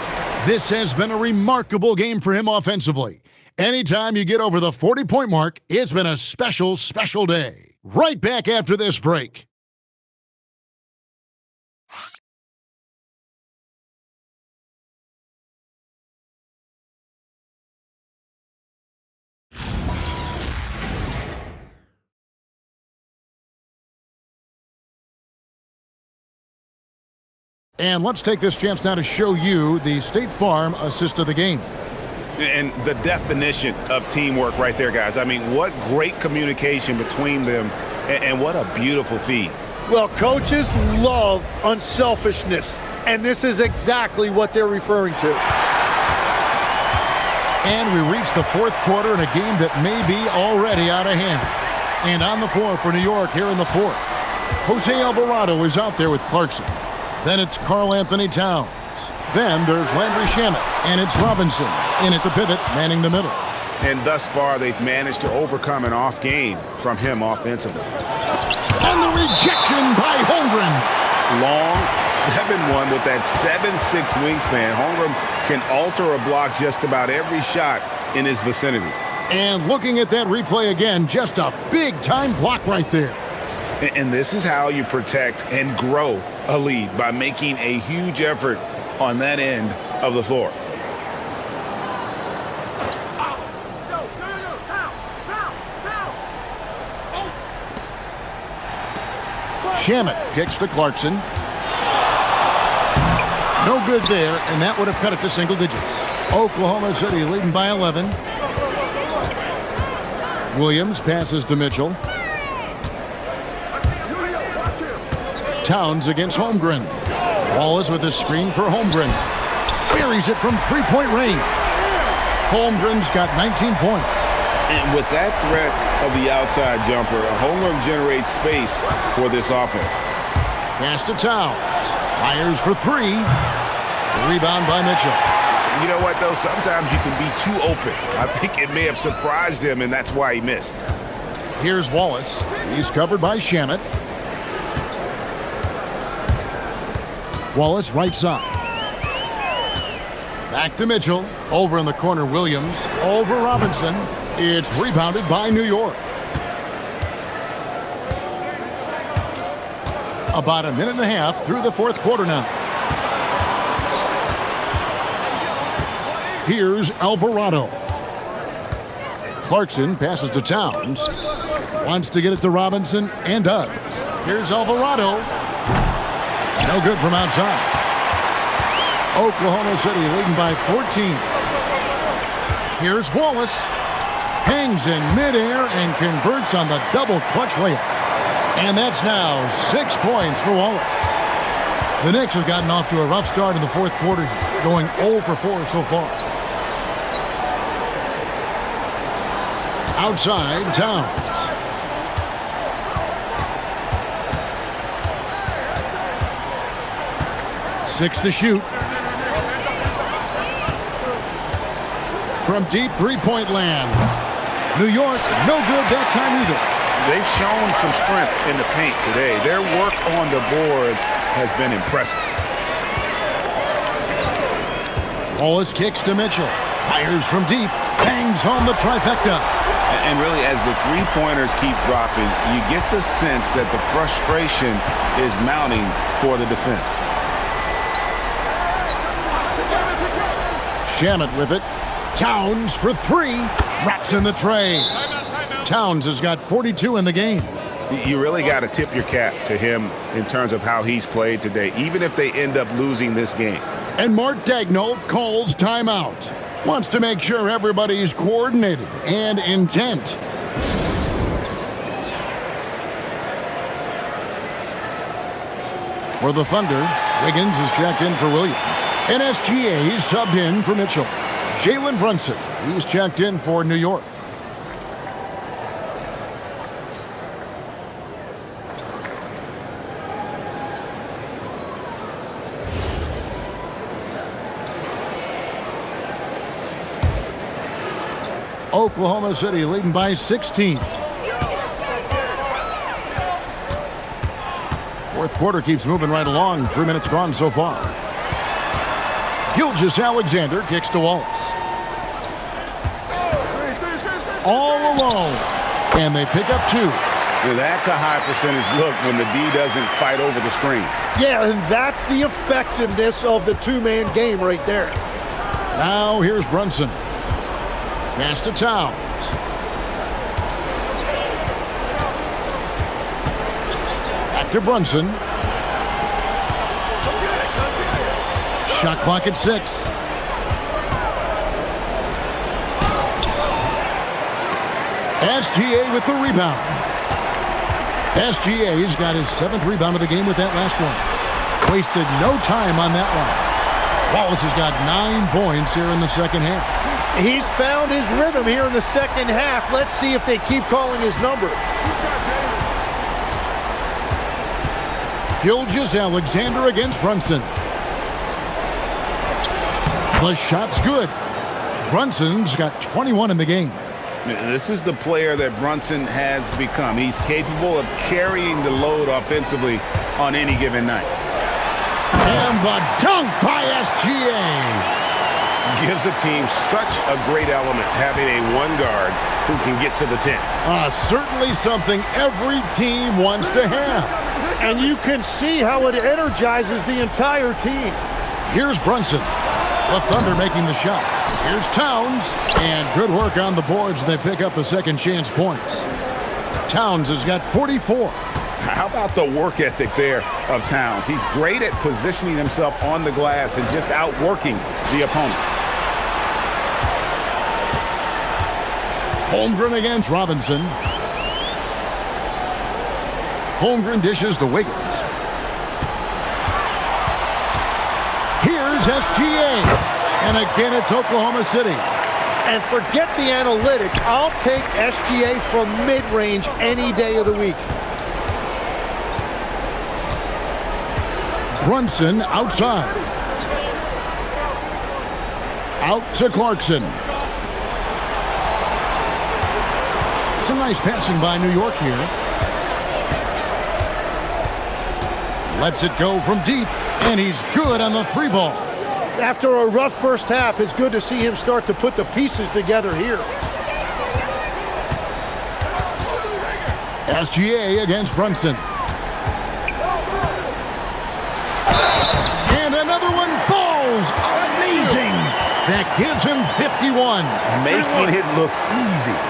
This has been a remarkable game for him offensively. Anytime you get over the 40-point mark, it's been a special, special day. Right back after this break. And let's take this chance now to show you the State Farm assist of the game. And the definition of teamwork right there, guys. I mean, what great communication between them, and what a beautiful feed. Well, coaches love unselfishness, and this is exactly what they're referring to. And we reach the fourth quarter in a game that may be already out of hand. And on the floor for New York here in the fourth. Jose Alvarado is out there with Clarkson. Then it's Karl Anthony Towns. Then there's Landry Shamet, and it's Robinson in at the pivot, manning the middle. And thus far, they've managed to overcome an off game from him offensively. And the rejection by Holmgren. Long 7-1 with that 7'6" wingspan. Holmgren can alter a block just about every shot in his vicinity. And looking at that replay again, just a big-time block right there. And this is how you protect and grow a lead, by making a huge effort on that end of the floor. Shamet kicks to Clarkson. No good there, and that would have cut it to single digits. Oklahoma City leading by 11. Williams passes to Mitchell. Towns against Holmgren. Wallace with a screen for Holmgren. Buries it from three-point range. Holmgren's got 19 points. And with that threat of the outside jumper, Holmgren generates space for this offense. Pass to Towns. Fires for 3. Rebound by Mitchell. You know what, though? Sometimes you can be too open. I think it may have surprised him, and that's why he missed. Here's Wallace. He's covered by Shamet. Wallace right side. Back to Mitchell. Over in the corner, Williams. Over Robinson. It's rebounded by New York. About a minute and a half through the fourth quarter now. Here's Alvarado. Clarkson passes to Towns. Wants to get it to Robinson and does. Here's Alvarado. No good from outside. Oklahoma City leading by 14. Here's Wallace. Hangs in midair and converts on the double clutch layup. And that's now 6 points for Wallace. The Knicks have gotten off to a rough start in the fourth quarter, going 0 for 4 so far. Outside, Towns. Six to shoot. From deep three-point land. New York, no good that time either. they've shown some strength in the paint today. Their work on the boards has been impressive. Wallace kicks to Mitchell. Fires from deep. Bangs home the trifecta. And really, as the three-pointers keep dropping, you get the sense that the frustration is mounting for the defense. Shamet with it. Towns for three. Drops in the tray. Towns has got 42 in the game. You really got to tip your cap to him in terms of how he's played today, even if they end up losing this game. And Mark Daigneault calls timeout. Wants to make sure everybody's coordinated and intent. For the Thunder, Wiggins is checked in for Williams. And SGA subbed in for Mitchell. Jalen Brunson, he's checked in for New York. Oklahoma City leading by 16. Fourth quarter keeps moving right along. 3 minutes gone so far. Gilgeous-Alexander kicks to Wallace. All alone. And they pick up two. Well, that's a high percentage look when the D doesn't fight over the screen. Yeah, and that's the effectiveness of the two-man game right there. Now here's Brunson. Pass to Towns. Back to Brunson. Shot clock at 6. SGA with the rebound. SGA's got his 7th rebound of the game with that last one. Wasted no time on that one. Wallace has got 9 points here in the second half. He's found his rhythm here in the second half. Let's see if they keep calling his number. Gilgeous-Alexander against Brunson. The shot's good. Brunson's got 21 in the game. This is the player that Brunson has become. He's capable of carrying the load offensively on any given night. And the dunk by SGA. Gives the team such a great element having a one guard who can get to the 10. Certainly something every team wants to have. And you can see how it energizes the entire team. Here's Brunson. The Thunder making the shot. Here's Towns. And good work on the boards. They pick up the second chance points. Towns has got 44. How about the work ethic there of Towns? He's great at positioning himself on the glass and just outworking the opponent. Holmgren against Robinson. Holmgren dishes to Wiggins. Here's SGA. And again, it's Oklahoma City. And forget the analytics. I'll take SGA from mid-range any day of the week. Brunson outside. Out to Clarkson. Some nice passing by New York here. Lets it go from deep, and he's good on the 3-ball. After a rough first half, it's good to see him start to put the pieces together here. SGA against Brunson. And another one falls. Amazing. That gives him 51. Making it look easy.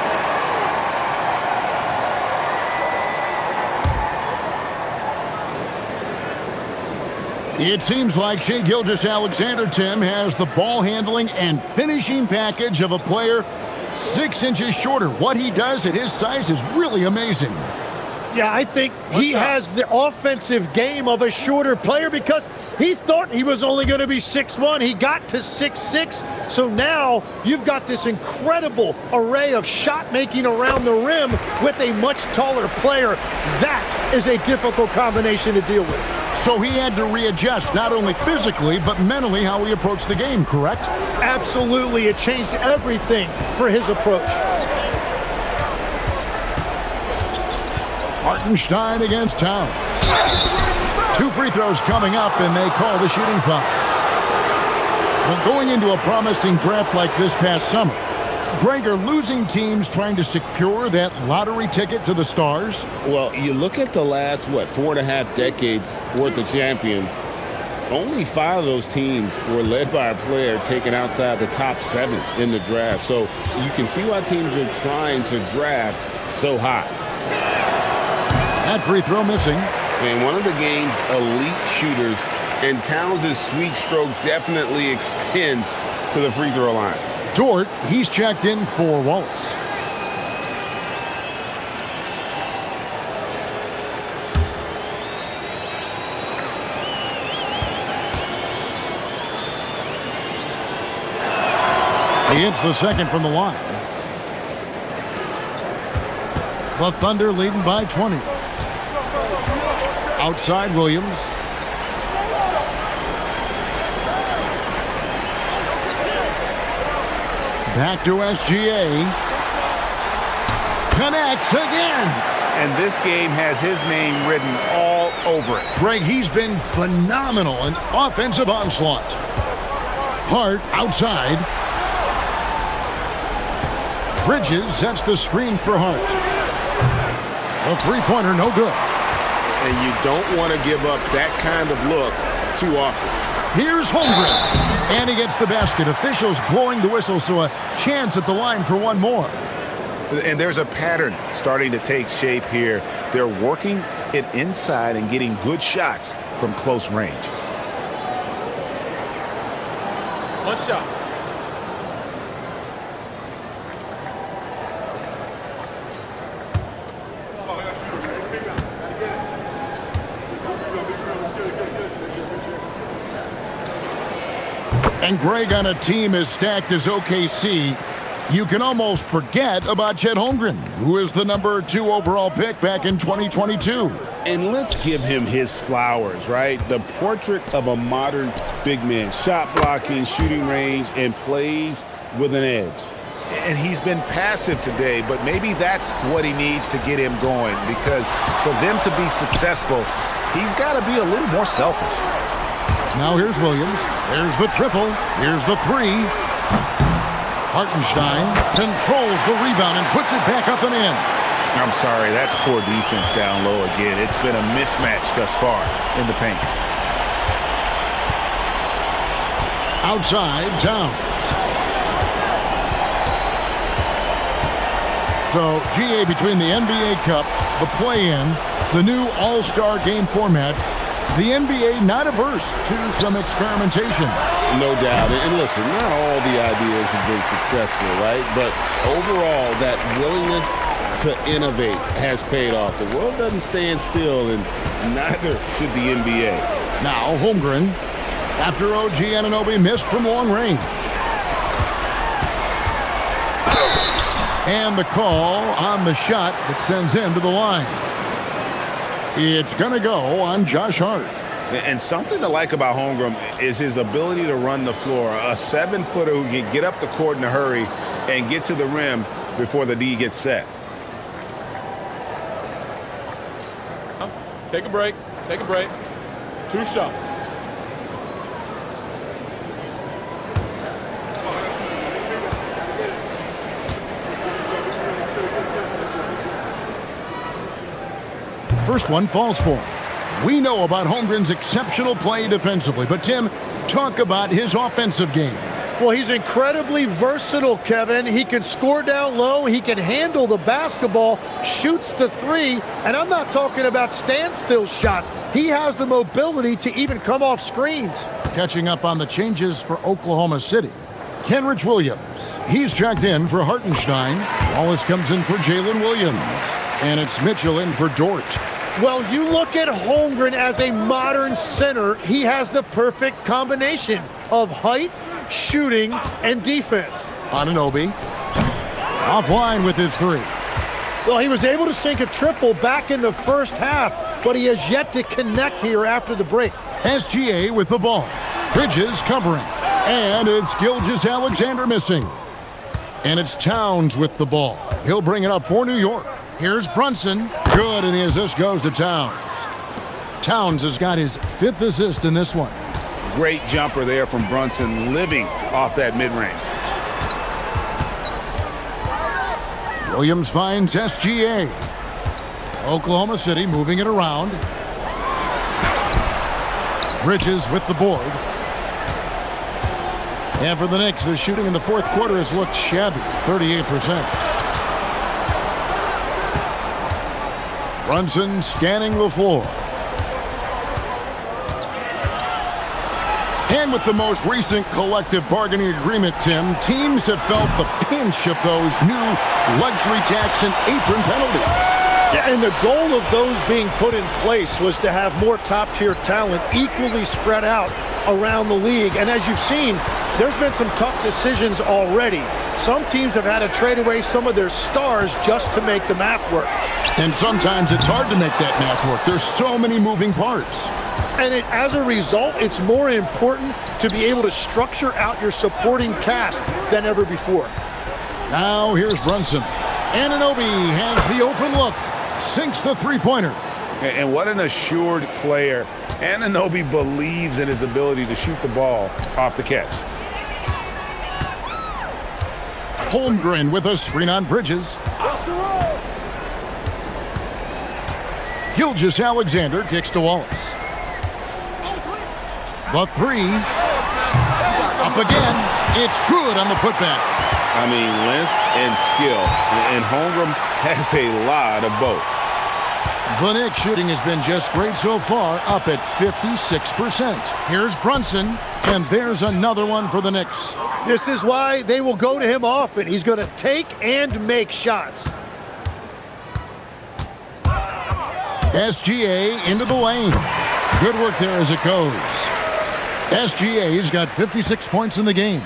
It seems like Shai Gilgeous-Alexander, Tim, has the ball handling and finishing package of a player 6 inches shorter. What he does at his size is really amazing. Yeah, I think he has the offensive game of a shorter player because he thought he was only going to be 6'1". He got to 6'6". So now you've got this incredible array of shot making around the rim with a much taller player. That is a difficult combination to deal with. So he had to readjust not only physically but mentally how he approached the game, correct? Absolutely. It changed everything for his approach. Hartenstein against Towns. 2 free throws coming up, and they call the shooting foul. Well, going into a promising draft like this past summer, Greg, are losing teams trying to secure that lottery ticket to the stars? Well, you look at the last, 4.5 decades worth of champions, only 5 of those teams were led by a player taken outside the top 7 in the draft. So you can see why teams are trying to draft so high. That free throw missing. And one of the game's elite shooters, and Towns' sweet stroke definitely extends to the free throw line. Dort, he's checked in for Wallace. He hits the second from the line. The Thunder leading by 20. Outside Williams. Back to SGA. Connects again. And this game has his name written all over it. Greg, he's been phenomenal in offensive onslaught. Hart outside. Bridges sets the screen for Hart. A three-pointer, no good. And you don't want to give up that kind of look too often. Here's Holmgren. And he gets the basket. Officials blowing the whistle, so a chance at the line for one more. And there's a pattern starting to take shape here. They're working it inside and getting good shots from close range. One shot. And Greg, on a team as stacked as OKC, you can almost forget about Chet Holmgren, who is the number 2 overall pick back in 2022. And let's give him his flowers, right? The portrait of a modern big man. Shot blocking, shooting range, and plays with an edge. And he's been passive today, but maybe that's what he needs to get him going, because for them to be successful, he's got to be a little more selfish. Now here's Williams. There's the triple. Here's the 3. Hartenstein controls the rebound and puts it back up and in. I'm sorry, that's poor defense down low again. It's been a mismatch thus far in the paint. Outside, Towns. So, GA, between the NBA Cup, the play-in, the new All-Star game formats, the NBA not averse to some experimentation. No doubt. And listen, not all the ideas have been successful, right? But overall, that willingness to innovate has paid off. The world doesn't stand still, and neither should the NBA. Now, Holmgren, after OG Anunoby missed from long range. And the call on the shot that sends him to the line. It's going to go on Josh Hart. And something to like about Holmgren is his ability to run the floor. A 7-footer who can get up the court in a hurry and get to the rim before the D gets set. Take a break. Take a break. 2 shots. First one falls for him. We know about Holmgren's exceptional play defensively, but Tim, talk about his offensive game. Well, he's incredibly versatile, Kevin. He can score down low. He can handle the basketball, shoots the 3, and I'm not talking about standstill shots. He has the mobility to even come off screens. Catching up on the changes for Oklahoma City. Kenrich Williams. He's checked in for Hartenstein. Wallace comes in for Jalen Williams. And it's Mitchell in for Dort. Well, you look at Holmgren as a modern center. He has the perfect combination of height, shooting, and defense. Anunoby offline with his 3. Well, he was able to sink a triple back in the first half, but he has yet to connect here after the break. SGA with the ball. Bridges covering. And it's Gilgeous-Alexander missing. And it's Towns with the ball. He'll bring it up for New York. Here's Brunson. Good, and the assist goes to Towns. Towns has got his 5th assist in this one. Great jumper there from Brunson, living off that mid-range. Williams finds SGA. Oklahoma City moving it around. Bridges with the board. And for the Knicks, the shooting in the fourth quarter has looked shabby, 38%. Brunson scanning the floor. And with the most recent collective bargaining agreement, Tim, teams have felt the pinch of those new luxury tax and apron penalties. Yeah, and the goal of those being put in place was to have more top-tier talent equally spread out around the league. And as you've seen, there's been some tough decisions already. Some teams have had to trade away some of their stars just to make the math work. And sometimes it's hard to make that math work. There's so many moving parts. And as a result, it's more important to be able to structure out your supporting cast than ever before. Now here's Brunson. Anunoby has the open look. Sinks the three-pointer. And what an assured player. Anunoby believes in his ability to shoot the ball off the catch. Holmgren with a screen on Bridges. Gilgeous-Alexander kicks to Wallace. The three. Up again. It's good on the putback. I mean, length and skill. And Holmgren has a lot of both. The Knicks shooting has been just great so far, up at 56%. Here's Brunson, and there's another one for the Knicks. This is why they will go to him often. He's going to take and make shots. SGA into the lane. Good work there as it goes. SGA's got 56 points in the game.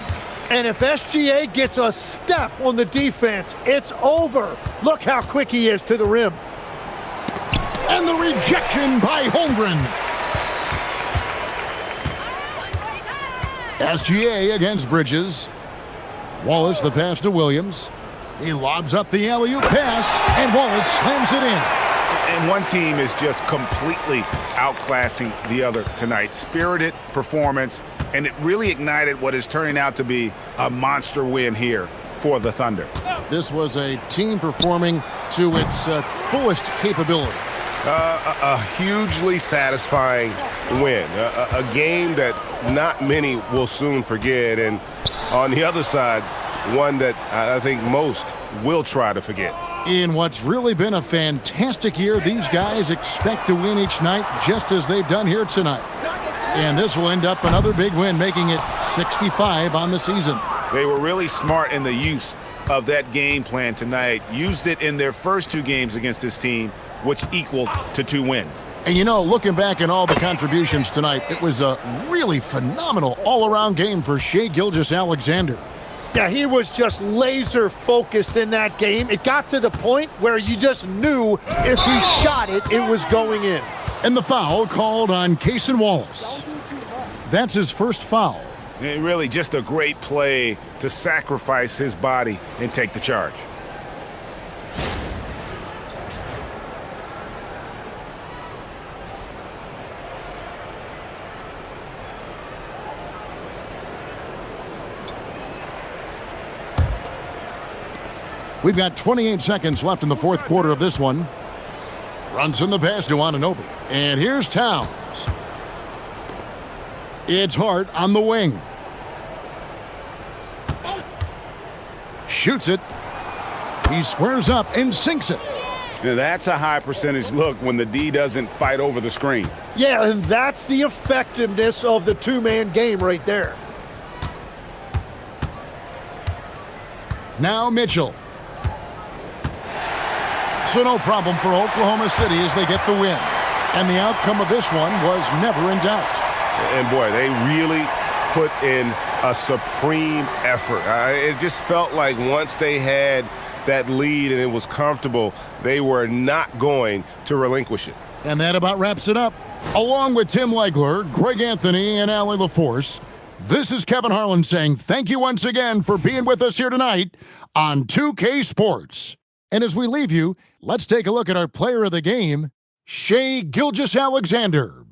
And if SGA gets a step on the defense, it's over. Look how quick he is to the rim. And the rejection by Holmgren. SGA against Bridges. Wallace the pass to Williams. He lobs up the alley-oop pass, and Wallace slams it in. And one team is just completely outclassing the other tonight. Spirited performance, and it really ignited what is turning out to be a monster win here for the Thunder. This was a team performing to its fullest capability. A hugely satisfying win. A game that not many will soon forget. And on the other side, one that I think most will try to forget. In what's really been a fantastic year, these guys expect to win each night just as they've done here tonight. And this will end up another big win, making it 65 on the season. They were really smart in the use of that game plan tonight. Used it in their first two games against this team, which equaled to 2 wins. And you know, looking back at all the contributions tonight, it was a really phenomenal all-around game for Shai Gilgeous-Alexander. Yeah, he was just laser focused in that game. It got to the point where you just knew if he shot it, it was going in. And the foul called on Cason Wallace. That's his first foul. And really just a great play to sacrifice his body and take the charge. We've got 28 seconds left in the fourth quarter of this one. Brunson the pass to Anunoby. And here's Towns. It's Hart on the wing. Shoots it. He squares up and sinks it. Now that's a high percentage look when the D doesn't fight over the screen. Yeah, and that's the effectiveness of the two-man game right there. Now Mitchell. So no problem for Oklahoma City as they get the win. And the outcome of this one was never in doubt. And boy, they really put in a supreme effort. It just felt like once they had that lead and it was comfortable, they were not going to relinquish it. And that about wraps it up. Along with Tim Legler, Greg Anthony, and Allie LaForce, this is Kevin Harlan saying thank you once again for being with us here tonight on 2K Sports. And as we leave you, let's take a look at our player of the game, Shai Gilgeous-Alexander.